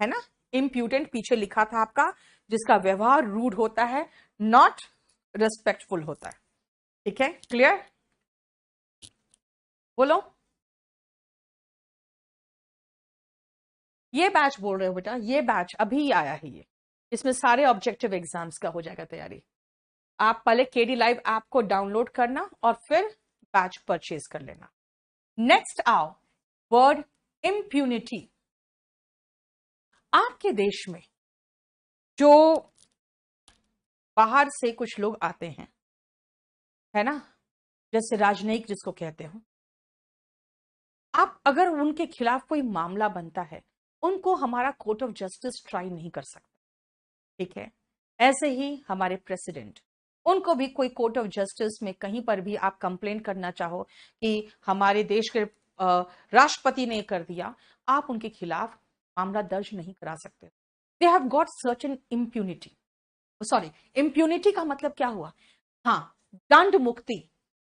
है ना। इम्प्यूडेंट पीछे लिखा था आपका, जिसका व्यवहार रूड होता है, नॉट रिस्पेक्टफुल होता है। ठीक है, क्लियर, बोलो। ये बैच बोल रहे हो बेटा, ये बैच अभी आया है ये, इसमें सारे ऑब्जेक्टिव एग्जाम्स का हो जाएगा तैयारी। आप पहले केडी लाइव ऐप को डाउनलोड करना और फिर बैच परचेज कर लेना। नेक्स्ट आओ, वर्ड इम्प्यूनिटी। आपके देश में जो बाहर से कुछ लोग आते हैं, है ना, जैसे राजनयिक जिसको कहते हो, आप अगर उनके खिलाफ कोई मामला बनता है, उनको हमारा कोर्ट ऑफ जस्टिस ट्राई नहीं कर सकता। ठीक है, ऐसे ही हमारे प्रेसिडेंट, उनको भी कोई कोर्ट ऑफ जस्टिस में कहीं पर भी आप कंप्लेन करना चाहो कि हमारे देश के राष्ट्रपति ने कर दिया, आप उनके खिलाफ मामला दर्ज नहीं करा सकते। They have got certain impunity. Sorry, impunity का मतलब क्या हुआ? हाँ, दंड मुक्ति,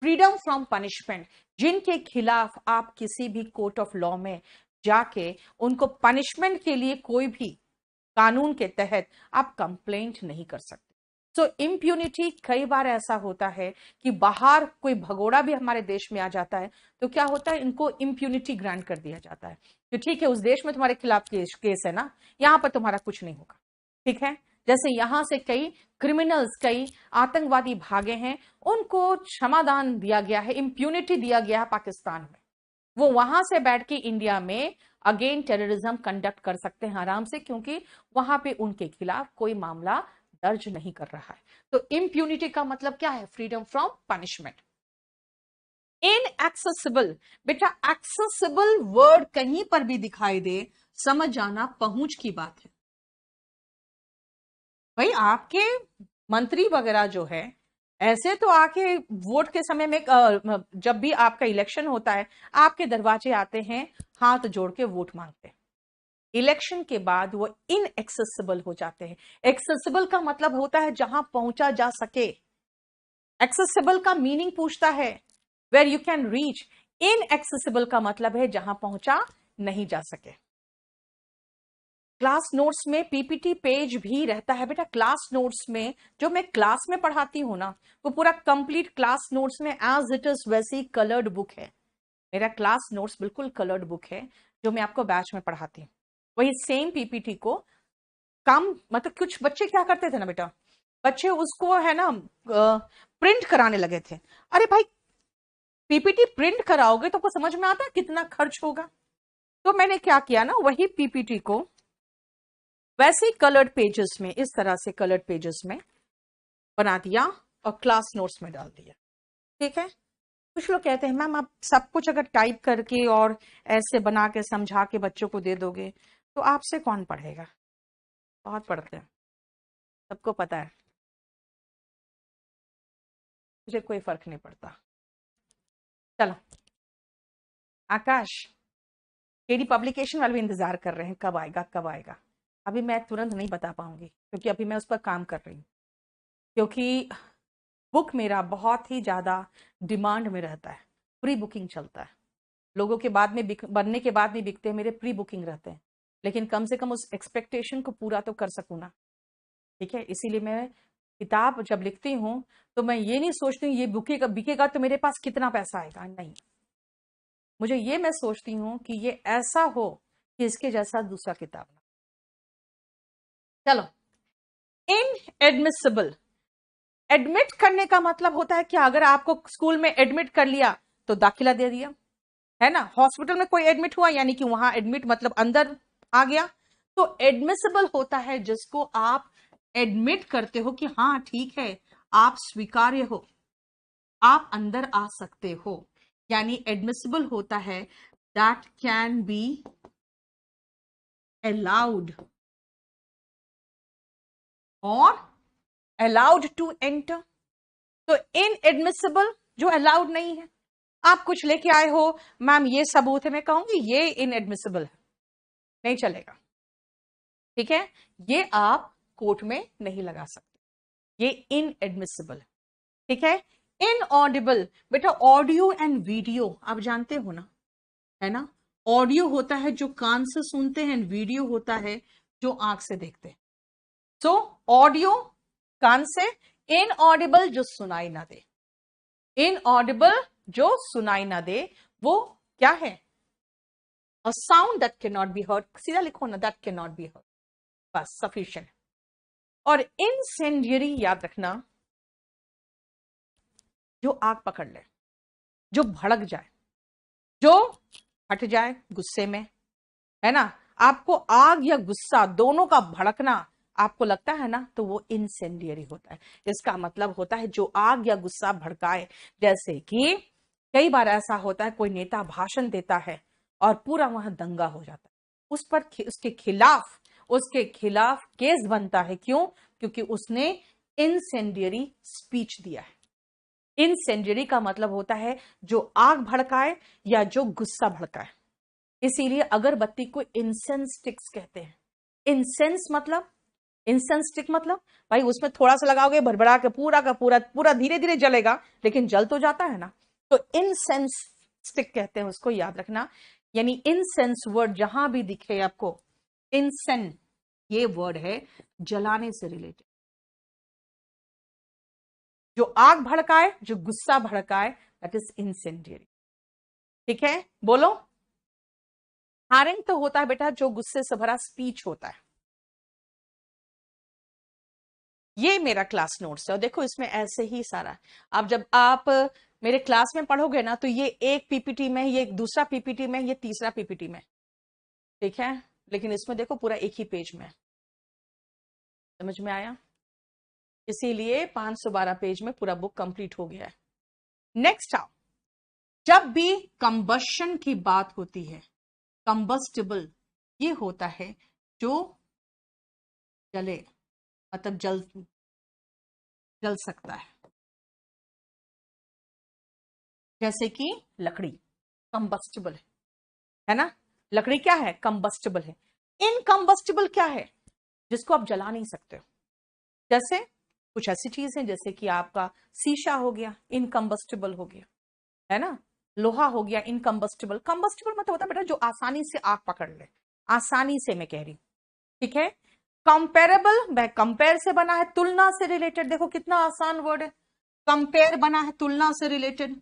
फ्रीडम फ्रॉम पनिशमेंट, जिनके खिलाफ आप किसी भी कोर्ट ऑफ लॉ में जाके उनको पनिशमेंट के लिए कोई भी कानून के तहत आप कंप्लेंट नहीं कर सकते। सो इम्प्यूनिटी, कई बार ऐसा होता है कि बाहर कोई भगोड़ा भी हमारे देश में आ जाता है, तो क्या होता है, इनको इम्प्यूनिटी ग्रांट कर दिया जाता है कि ठीक है, उस देश में तुम्हारे खिलाफ केस है ना, यहां पर तुम्हारा कुछ नहीं होगा। ठीक है, जैसे यहां से कई क्रिमिनल्स, कई आतंकवादी भागे हैं, उनको क्षमादान दिया गया है, इम्प्यूनिटी दिया गया है पाकिस्तान में, वो वहां से बैठ के इंडिया में अगेन टेररिज्म कंडक्ट कर सकते हैं आराम से, क्योंकि वहां पे उनके खिलाफ कोई मामला दर्ज नहीं कर रहा है। तो इम्प्यूनिटी का मतलब क्या है? Freedom from punishment. इनएक्सेसिबल, बेटा एक्सेसिबल वर्ड कहीं पर भी दिखाई दे, समझ जाना पहुंच की बात है। भाई आपके मंत्री वगैरह जो है, ऐसे तो आके वोट के समय में जब भी आपका इलेक्शन होता है, आपके दरवाजे आते हैं, हाथ जोड़ के वोट मांगते हैं। इलेक्शन के बाद वो इनएक्सेसिबल हो जाते हैं। एक्सेसिबल का मतलब होता है जहां पहुंचा जा सके। एक्सेसिबल का मीनिंग पूछता है where you can reach. Inaccessible का मतलब है जहां पहुंचा नहीं जा सके। क्लास नोट्स में पीपीटी पेज भी रहता है बेटा। क्लास नोट्स में जो मैं क्लास में पढ़ाती हूं ना, वो पूरा कंप्लीट क्लास नोट्स में एज इट इज वैसी कलर्ड बुक है। मेरा क्लास नोट्स बिल्कुल कलर्ड बुक है जो मैं आपको बैच में पढ़ाती हूँ। वही सेम पीपीटी को काम, मतलब कुछ बच्चे क्या करते थे ना बेटा, बच्चे उसको है ना प्रिंट कराने लगे थे। अरे भाई, पीपीटी प्रिंट कराओगे तो आपको समझ में आता है कितना खर्च होगा? तो मैंने क्या किया ना, वही पीपीटी को वैसे ही कलर्ड पेजेस में, इस तरह से कलर्ड पेजेस में बना दिया और क्लास नोट्स में डाल दिया। ठीक है, कुछ लोग कहते हैं मैम आप सब कुछ अगर टाइप करके और ऐसे बना के समझा के बच्चों को दे दोगे तो आपसे कौन पढ़ेगा? बहुत पढ़ते हैं, सबको पता है, मुझे कोई फर्क नहीं पड़ता। चलो आकाश, केडी पब्लिकेशन वाले भी इंतजार कर रहे हैं, कब आएगा कब आएगा। अभी मैं तुरंत नहीं बता पाऊंगी क्योंकि अभी मैं उस पर काम कर रही हूँ, क्योंकि बुक मेरा बहुत ही ज्यादा डिमांड में रहता है। प्री बुकिंग चलता है, लोगों के बाद में बनने के बाद नहीं बिकते, मेरे प्री बुकिंग रहते हैं, लेकिन कम से कम उस एक्सपेक्टेशन को पूरा तो कर सकूं ना। ठीक है, इसीलिए मैं किताब जब लिखती हूँ तो मैं ये नहीं सोचती हूँ ये बिकेगा बिकेगा तो मेरे पास कितना पैसा आएगा, नहीं। मुझे ये मैं सोचती हूँ कि ये ऐसा हो कि इसके जैसा दूसरा किताब ना। चलो, इनएडमिसिबल, एडमिट करने का मतलब होता है कि अगर आपको स्कूल में एडमिट कर लिया तो दाखिला दे दिया, है ना। हॉस्पिटल में कोई एडमिट हुआ यानी कि वहां एडमिट मतलब अंदर आ गया। तो एडमिसिबल होता है जिसको आप एडमिट करते हो कि हाँ ठीक है, आप स्वीकार्य हो, आप अंदर आ सकते हो। यानी एडमिसिबल होता है दैट कैन बी अलाउड और अलाउड टू एंटर। तो इनएडमिसिबल जो अलाउड नहीं है, आप कुछ लेके आए हो, मैम ये सबूत है, मैं कहूंगी ये इनएडमिसिबल है, नहीं चलेगा। ठीक है, ये आप कोर्ट में नहीं लगा सकते, ये इनएडमिसिबल है। ठीक है, इनऑडिबल, बेटा ऑडियो एंड वीडियो आप जानते हो ना, है ना। ऑडियो होता है जो कान से सुनते हैं, वीडियो होता है जो आंख से देखते हैं। सो ऑडियो कान से, इनऑडिबल जो सुनाई ना दे, इनऑडिबल जो सुनाई ना दे, वो क्या है? A sound that can not be heard, सीधा लिखो ना, that can not be heard, बस सफिशिएंट। और इंसेंडियरी याद रखना, जो आग पकड़ ले, जो भड़क जाए, जो हट जाए गुस्से में, है ना। आपको आग या गुस्सा दोनों का भड़कना आपको लगता है ना, तो वो इंसेंडियरी होता है। इसका मतलब होता है जो आग या गुस्सा भड़काए। जैसे कि कई बार ऐसा होता है, कोई नेता भाषण देता है और पूरा वहां दंगा हो जाता है, उस पर उसके खिलाफ केस बनता है। क्यों? क्योंकि उसने इंसेंडियरी स्पीच दिया है। इंसेंडियरी का मतलब होता है जो आग भड़काए या जो गुस्सा भड़काए। इसीलिए अगरबत्ती को इंसेंस स्टिक्स कहते हैं। इंसेंस मतलब, इंसेंस स्टिक मतलब भाई उसमें थोड़ा सा लगाओगे, भरभरा के पूरा का पूरा पूरा धीरे धीरे जलेगा, लेकिन जल तो जाता है ना। तो इंसेंस स्टिक कहते हैं उसको, याद रखना। यानी इंसेंस वर्ड जहां भी दिखे आपको, इंसेंस ये वर्ड है जलाने से रिलेटेड। जो आग भड़काए, जो गुस्सा भड़काए, दैट इज इंसेंडियरी। ठीक है, बोलो। हारिंग तो होता है बेटा जो गुस्से से भरा स्पीच होता है। ये मेरा क्लास नोट्स है, और देखो इसमें ऐसे ही सारा, अब जब आप मेरे क्लास में पढ़ोगे ना, तो ये एक पीपीटी में, ये दूसरा पीपीटी में, ये तीसरा पीपीटी में। ठीक है, लेकिन इसमें देखो पूरा एक ही पेज में। समझ में आया? इसीलिए 512 पेज में पूरा बुक कंप्लीट हो गया है। नेक्स्ट आओ, जब भी कंबशन की बात होती है, कंबस्टिबल ये होता है जो जले, मतलब जल सकता है। जैसे कि लकड़ी कंबस्टिबल है ना। लकड़ी क्या है? कंबस्टिबल है। इनकम्बस्टिबल क्या है? जिसको आप जला नहीं सकते हो। जैसे कुछ ऐसी चीज है, जैसे कि आपका शीशा हो गया, इनकम्बस्टिबल हो गया, है ना। लोहा हो गया इनकम्बस्टिबल। कंबस्टिबल मतलब होता है बेटा जो आसानी से आग पकड़ ले, आसानी से मैं कह रही हूं। ठीक है, कंपेरेबल, वह कंपेयर से बना है, तुलना से रिलेटेड। देखो कितना आसान वर्ड है, कंपेयर बना है तुलना से रिलेटेड।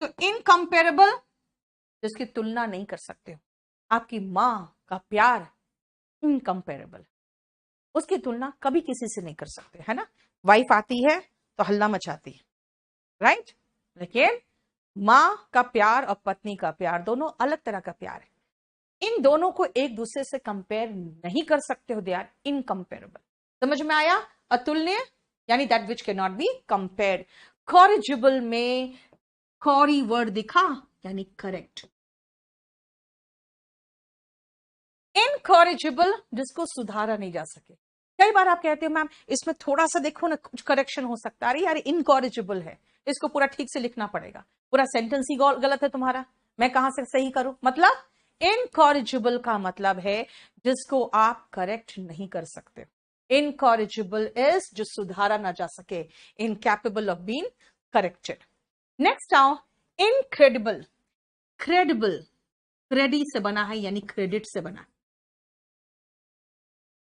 तो इनकंपेरेबल जिसकी तुलना नहीं कर सकते हो। आपकी मां का प्यार इनकंपेरेबल, उसकी तुलना कभी किसी से नहीं कर सकते, है ना। वाइफ आती है तो हल्ला मचाती है, राइट, लेकिन मां का प्यार और पत्नी का प्यार दोनों अलग तरह का प्यार है। इन दोनों को एक दूसरे से कंपेयर नहीं कर सकते हो, दे आर इनकंपेरेबल। समझ में आया? अतुलनीय यानी that which can not be compared. Corrigible में कॉरी वर्ड दिखा, यानी करेक्ट। इनकॉरिजिबल जिसको सुधारा नहीं जा सके। कई बार आप कहते हो मैम इसमें थोड़ा सा देखो ना, कुछ करेक्शन हो सकता है। अरे यार इनकॉरिजिबल है, इसको पूरा ठीक से लिखना पड़ेगा, पूरा सेंटेंस ही गलत है तुम्हारा, मैं कहां से सही करूं। मतलब इनकॉरिजिबल का मतलब है जिसको आप करेक्ट नहीं कर सकते। इनकॉरिजिबल इज जो सुधारा ना जा सके, incapable of being corrected. Next आओ, इनक्रेडिबल। क्रेडिबल क्रेडिट से बना है, यानी क्रेडिट से बना है।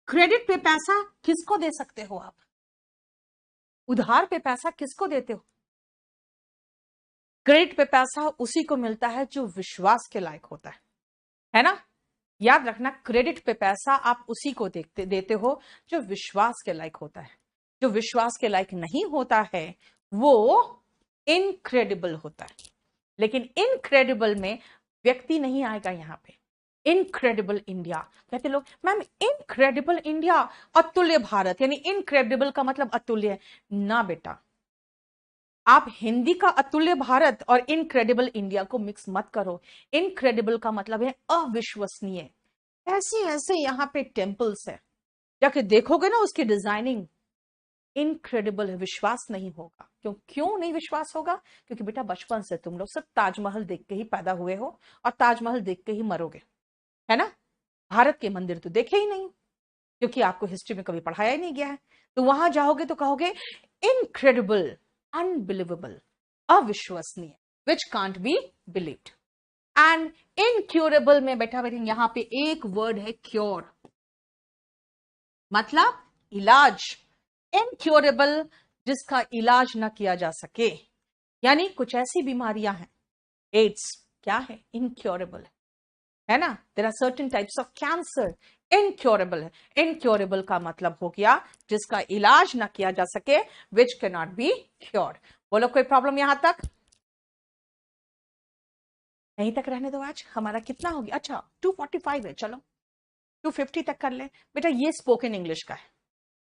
क्रेडिट पे पैसा किसको दे सकते हो आप? उधार पे पैसा किसको देते हो? क्रेडिट पे पैसा उसी को मिलता है जो विश्वास के लायक होता है ना। याद रखना, क्रेडिट पे पैसा आप उसी को देते हो जो विश्वास के लायक होता है। जो विश्वास के लायक नहीं होता है वो इनक्रेडिबल होता है। लेकिन इनक्रेडिबल में व्यक्ति नहीं आएगा यहां पे। इनक्रेडिबल इंडिया कहते लोग, मैम इनक्रेडिबल इंडिया, अतुल्य भारत, यानी इनक्रेडिबल का मतलब अतुल्य ना बेटा। आप हिंदी का अतुल्य भारत और इनक्रेडिबल इंडिया को मिक्स मत करो। इनक्रेडिबल का मतलब है अविश्वसनीय। ऐसे ऐसे यहां पे टेम्पल्स है, जाके देखोगे ना उसकी डिजाइनिंग, इनक्रेडिबल है, विश्वास नहीं होगा। क्यों नहीं विश्वास होगा? क्योंकि बेटा बचपन से तुम लोग सिर्फ ताजमहल देख के ही पैदा हुए हो और ताजमहल देख के ही मरोगे, है ना? भारत के मंदिर तो देखे ही नहीं, क्योंकि आपको हिस्ट्री में कभी पढ़ाया ही नहीं गया है। तो वहां जाओगे तो कहोगे इनक्रेडिबल, अनबिलीवेबल, अविश्वसनीय, which can't be believed. And incurable में बेटा बेटा यहां पे एक वर्ड है क्योर, मतलब इलाज। इनक्योरेबल, जिसका इलाज ना किया जा सके, यानी कुछ ऐसी बीमारियां हैं, एड्स क्या है? इनक्योरेबल है ना? There are certain types of cancer, incurable है। इनक्योरेबल का मतलब हो गया जिसका इलाज ना किया जा सके, which can not be cured. बोलो कोई प्रॉब्लम यहां तक? यहीं तक रहने दो। आज हमारा कितना हो गया? अच्छा 245 है, चलो 250 तक कर ले। बेटा ये स्पोकन इंग्लिश का है,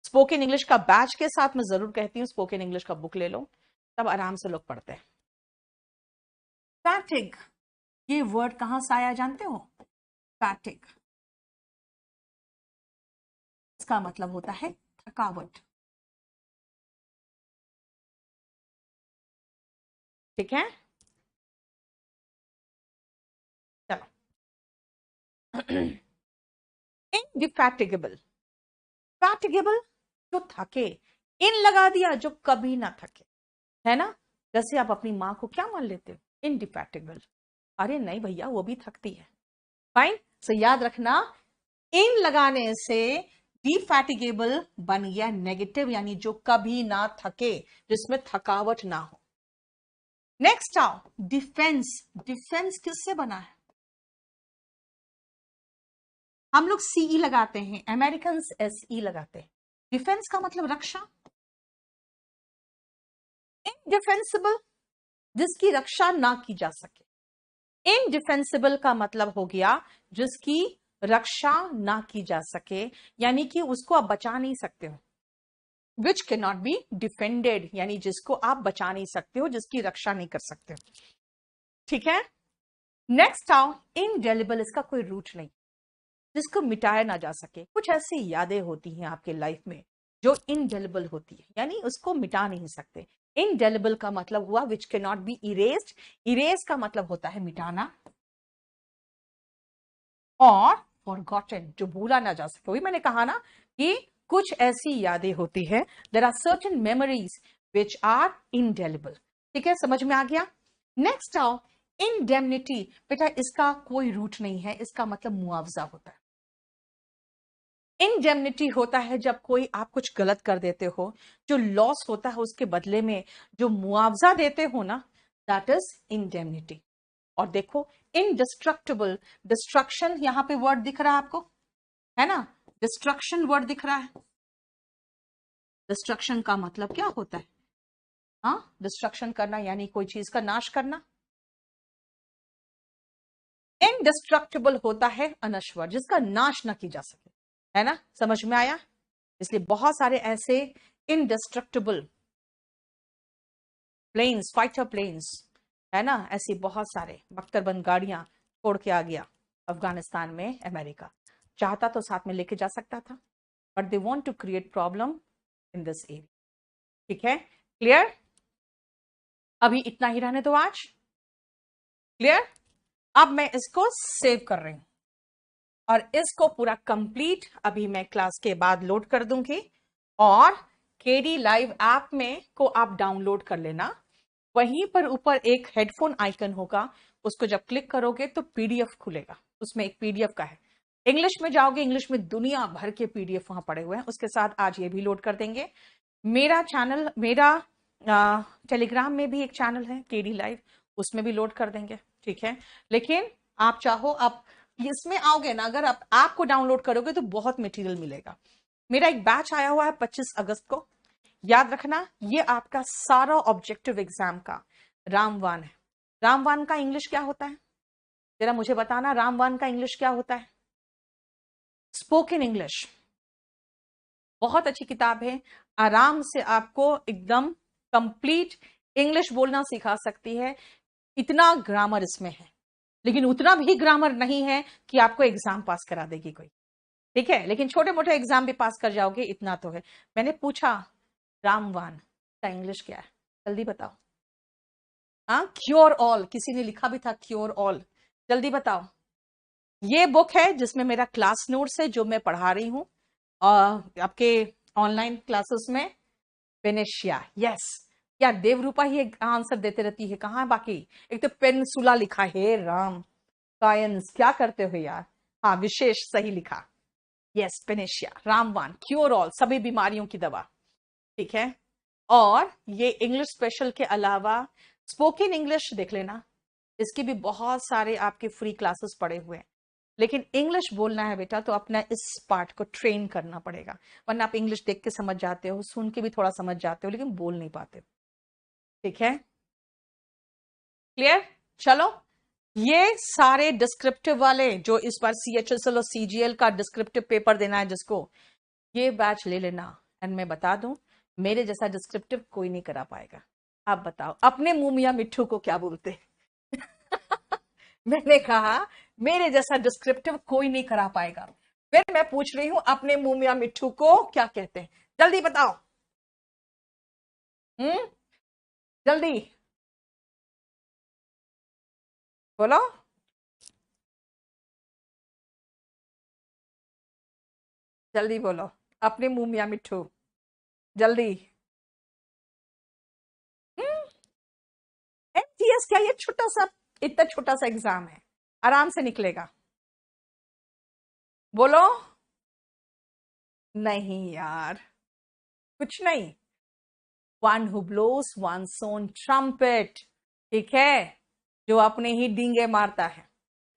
स्पोकन इंग्लिश का बैच के साथ मैं जरूर कहती हूँ स्पोकन इंग्लिश का बुक ले लो, तब आराम से लोग पढ़ते हैं। फैटिग, ये वर्ड कहां से आया जानते हो? फैटिग, इसका मतलब होता है थकावट। ठीक है, चलो इनडिफैटिगेबल, फैटिगेबल जो थके, इन लगा दिया जो कभी ना थके, है ना? जैसे आप अपनी माँ को क्या मान लेते हो? इनडिफैटिगेबल। अरे नहीं भैया, वो भी थकती है। फाइन, सो याद रखना, इन लगाने से डिफैटिगेबल बन गया नेगेटिव, यानी जो कभी ना थके, जिसमें थकावट ना हो। नेक्स्ट आओ डिफेंस। डिफेंस किससे बना है? हम लोग सीई लगाते हैं, अमेरिकन एसई लगाते हैं। डिफेंस का मतलब रक्षा। इनडिफेंसिबल, जिसकी रक्षा ना की जा सके। इनडिफेंसिबल का मतलब हो गया जिसकी रक्षा ना की जा सके, यानी कि उसको आप बचा नहीं सकते हो। Which can not be defended, यानी जिसको आप बचा नहीं सकते हो, जिसकी रक्षा नहीं कर सकते हो। ठीक है, नेक्स्ट आओ इनडेलिबल, इसका कोई रूट नहीं, जिसको मिटाया ना जा सके। कुछ ऐसी यादें होती हैं आपके लाइफ में जो इनडेलिबल होती है, यानी उसको मिटा नहीं सकते। इनडेलिबल का मतलब हुआ which can not be erased. Erase का मतलब होता है मिटाना, और फॉरगॉटन, जो भूला ना जा सके। वही मैंने कहा ना कि कुछ ऐसी यादें होती है, there are certain memories which are indelible. ठीक है, समझ में आ गया? नेक्स्ट आओ इंडेमनिटी। बेटा इसका कोई रूट नहीं है, इसका मतलब मुआवजा होता है। इंडेमनिटी होता है जब कोई आप कुछ गलत कर देते हो, जो लॉस होता है उसके बदले में जो मुआवजा देते हो ना, दैट इज इंडेमनिटी। और देखो इनडिस्ट्रक्टिबल, डिस्ट्रक्शन यहां पे वर्ड दिख रहा है आपको, है ना? डिस्ट्रक्शन वर्ड दिख रहा है। डिस्ट्रक्शन का मतलब क्या होता है? हाँ, डिस्ट्रक्शन करना यानी कोई चीज का नाश करना। इनडिस्ट्रक्टिबल होता है अनश्वर, जिसका नाश ना की जा सके, है ना? समझ में आया? इसलिए बहुत सारे ऐसे इनडिस्ट्रक्टिबल प्लेन्स, फाइटर प्लेन्स, है ना? ऐसी बहुत सारे बख्तरबंद गाड़ियां छोड़ के आ गया अफगानिस्तान में अमेरिका। चाहता तो साथ में लेके जा सकता था, but they want to create problem in this area. ठीक है, क्लियर? अभी इतना ही रहने दो आज। क्लियर? अब मैं इसको सेव कर रही हूं और इसको पूरा कंप्लीट अभी मैं क्लास के बाद लोड कर दूंगी, और केडी लाइव ऐप में को आप डाउनलोड कर लेना। वहीं पर ऊपर एक हेडफोन आइकन होगा, उसको जब क्लिक करोगे तो पीडीएफ खुलेगा, उसमें एक पीडीएफ का है। इंग्लिश में जाओगे, इंग्लिश में दुनिया भर के पीडीएफ वहां पड़े हुए हैं। उसके साथ आज ये भी लोड कर देंगे। मेरा चैनल, मेरा टेलीग्राम में भी एक चैनल है केडी लाइव, उसमें भी लोड कर देंगे। ठीक है, लेकिन आप चाहो आप इसमें आओगे ना, अगर आप ऐप को डाउनलोड करोगे तो बहुत मटेरियल मिलेगा। मेरा एक बैच आया हुआ है 25 अगस्त को, याद रखना। ये आपका सारा ऑब्जेक्टिव एग्जाम का रामवान है। रामवान का इंग्लिश क्या होता है? जरा मुझे बताना, रामवान का इंग्लिश क्या होता है? Spoken English. बहुत अच्छी किताब है, आराम से आपको एकदम कंप्लीट इंग्लिश बोलना सिखा सकती है। इतना ग्रामर इसमें है, लेकिन उतना भी ग्रामर नहीं है कि आपको एग्जाम पास करा देगी कोई। ठीक है, लेकिन छोटे मोटे एग्जाम भी पास कर जाओगे, इतना तो है। मैंने पूछा रामवान का इंग्लिश क्या है? जल्दी बताओ। हाँ, क्योर ऑल, किसी ने लिखा भी था क्योर ऑल। जल्दी बताओ। ये बुक है जिसमें मेरा क्लास नोट्स है जो मैं पढ़ा रही हूँ आपके ऑनलाइन क्लासेस में। Panacea, yes. क्या देवरूपा ही एक आंसर देते रहती है, कहाँ है बाकी? एक तो पेनसुला लिखा है, राम कायंस, क्या करते हो यार? हाँ, विशेष सही लिखा। यस, पेनेशिया, रामवान, क्योर ऑल, सभी बीमारियों की दवा। ठीक है। और ये इंग्लिश स्पेशल के अलावा स्पोकन इंग्लिश देख लेना, इसके भी बहुत सारे आपके फ्री क्लासेस पड़े हुए हैं। लेकिन इंग्लिश बोलना है बेटा तो अपना इस पार्ट को ट्रेन करना पड़ेगा, वरना आप इंग्लिश देख के समझ जाते हो, सुन के भी थोड़ा समझ जाते हो, लेकिन बोल नहीं पाते। ठीक है, क्लियर? चलो, ये सारे डिस्क्रिप्टिव वाले जो इस बार CHSL और CGL का डिस्क्रिप्टिव पेपर देना है जिसको, ये बैच ले लेना। एंड मैं बता दूं, मेरे जैसा डिस्क्रिप्टिव कोई नहीं करा पाएगा। आप बताओ अपने मुंह मियां मिट्ठू को क्या बोलते? मैंने कहा मेरे जैसा डिस्क्रिप्टिव कोई नहीं करा पाएगा। फिर मैं पूछ रही हूं अपने मुंह मियां मिट्ठू को क्या कहते हैं? जल्दी बताओ। जल्दी बोलो। जल्दी बोलो अपने मुंह मियां मिट्ठू, जल्दी। MTS क्या, ये छोटा सा, इतना छोटा सा एग्जाम है, आराम से निकलेगा। बोलो। नहीं यार, कुछ नहीं। One who blows one's own trumpet, ठीक है, जो अपने ही डींगे मारता है,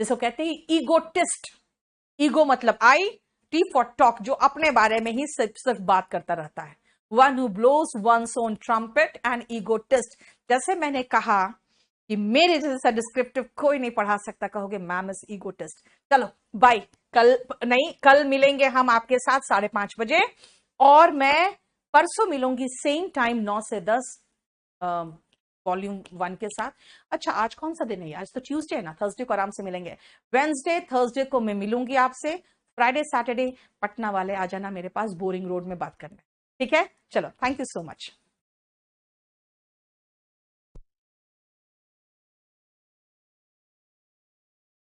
जिसको कहते हैं ईगोटिस्ट। ईगो मतलब IT फॉर टॉक, जो अपने बारे में ही सिर्फ सिर्फ बात करता रहता है। One who blows one's own trumpet and egotist. जैसे मैंने कहा कि मेरे जैसा डिस्क्रिप्टिव कोई नहीं पढ़ा सकता, कहोगे मैम इज ईगोटिस्ट। चलो बाय, कल नहीं, कल मिलेंगे हम आपके साथ 5:30 बजे, और मैं परसों मिलूंगी सेम टाइम 9 से 10 वॉल्यूम 1 के साथ। अच्छा, आज कौन सा दिन है? आज तो ट्यूसडे है ना, थर्सडे को आराम से मिलेंगे। वेंसडे थर्सडे को मैं मिलूंगी आपसे। फ्राइडे सैटरडे पटना वाले आ जाना मेरे पास, बोरिंग रोड में बात करने। ठीक है, चलो, थैंक यू सो मच।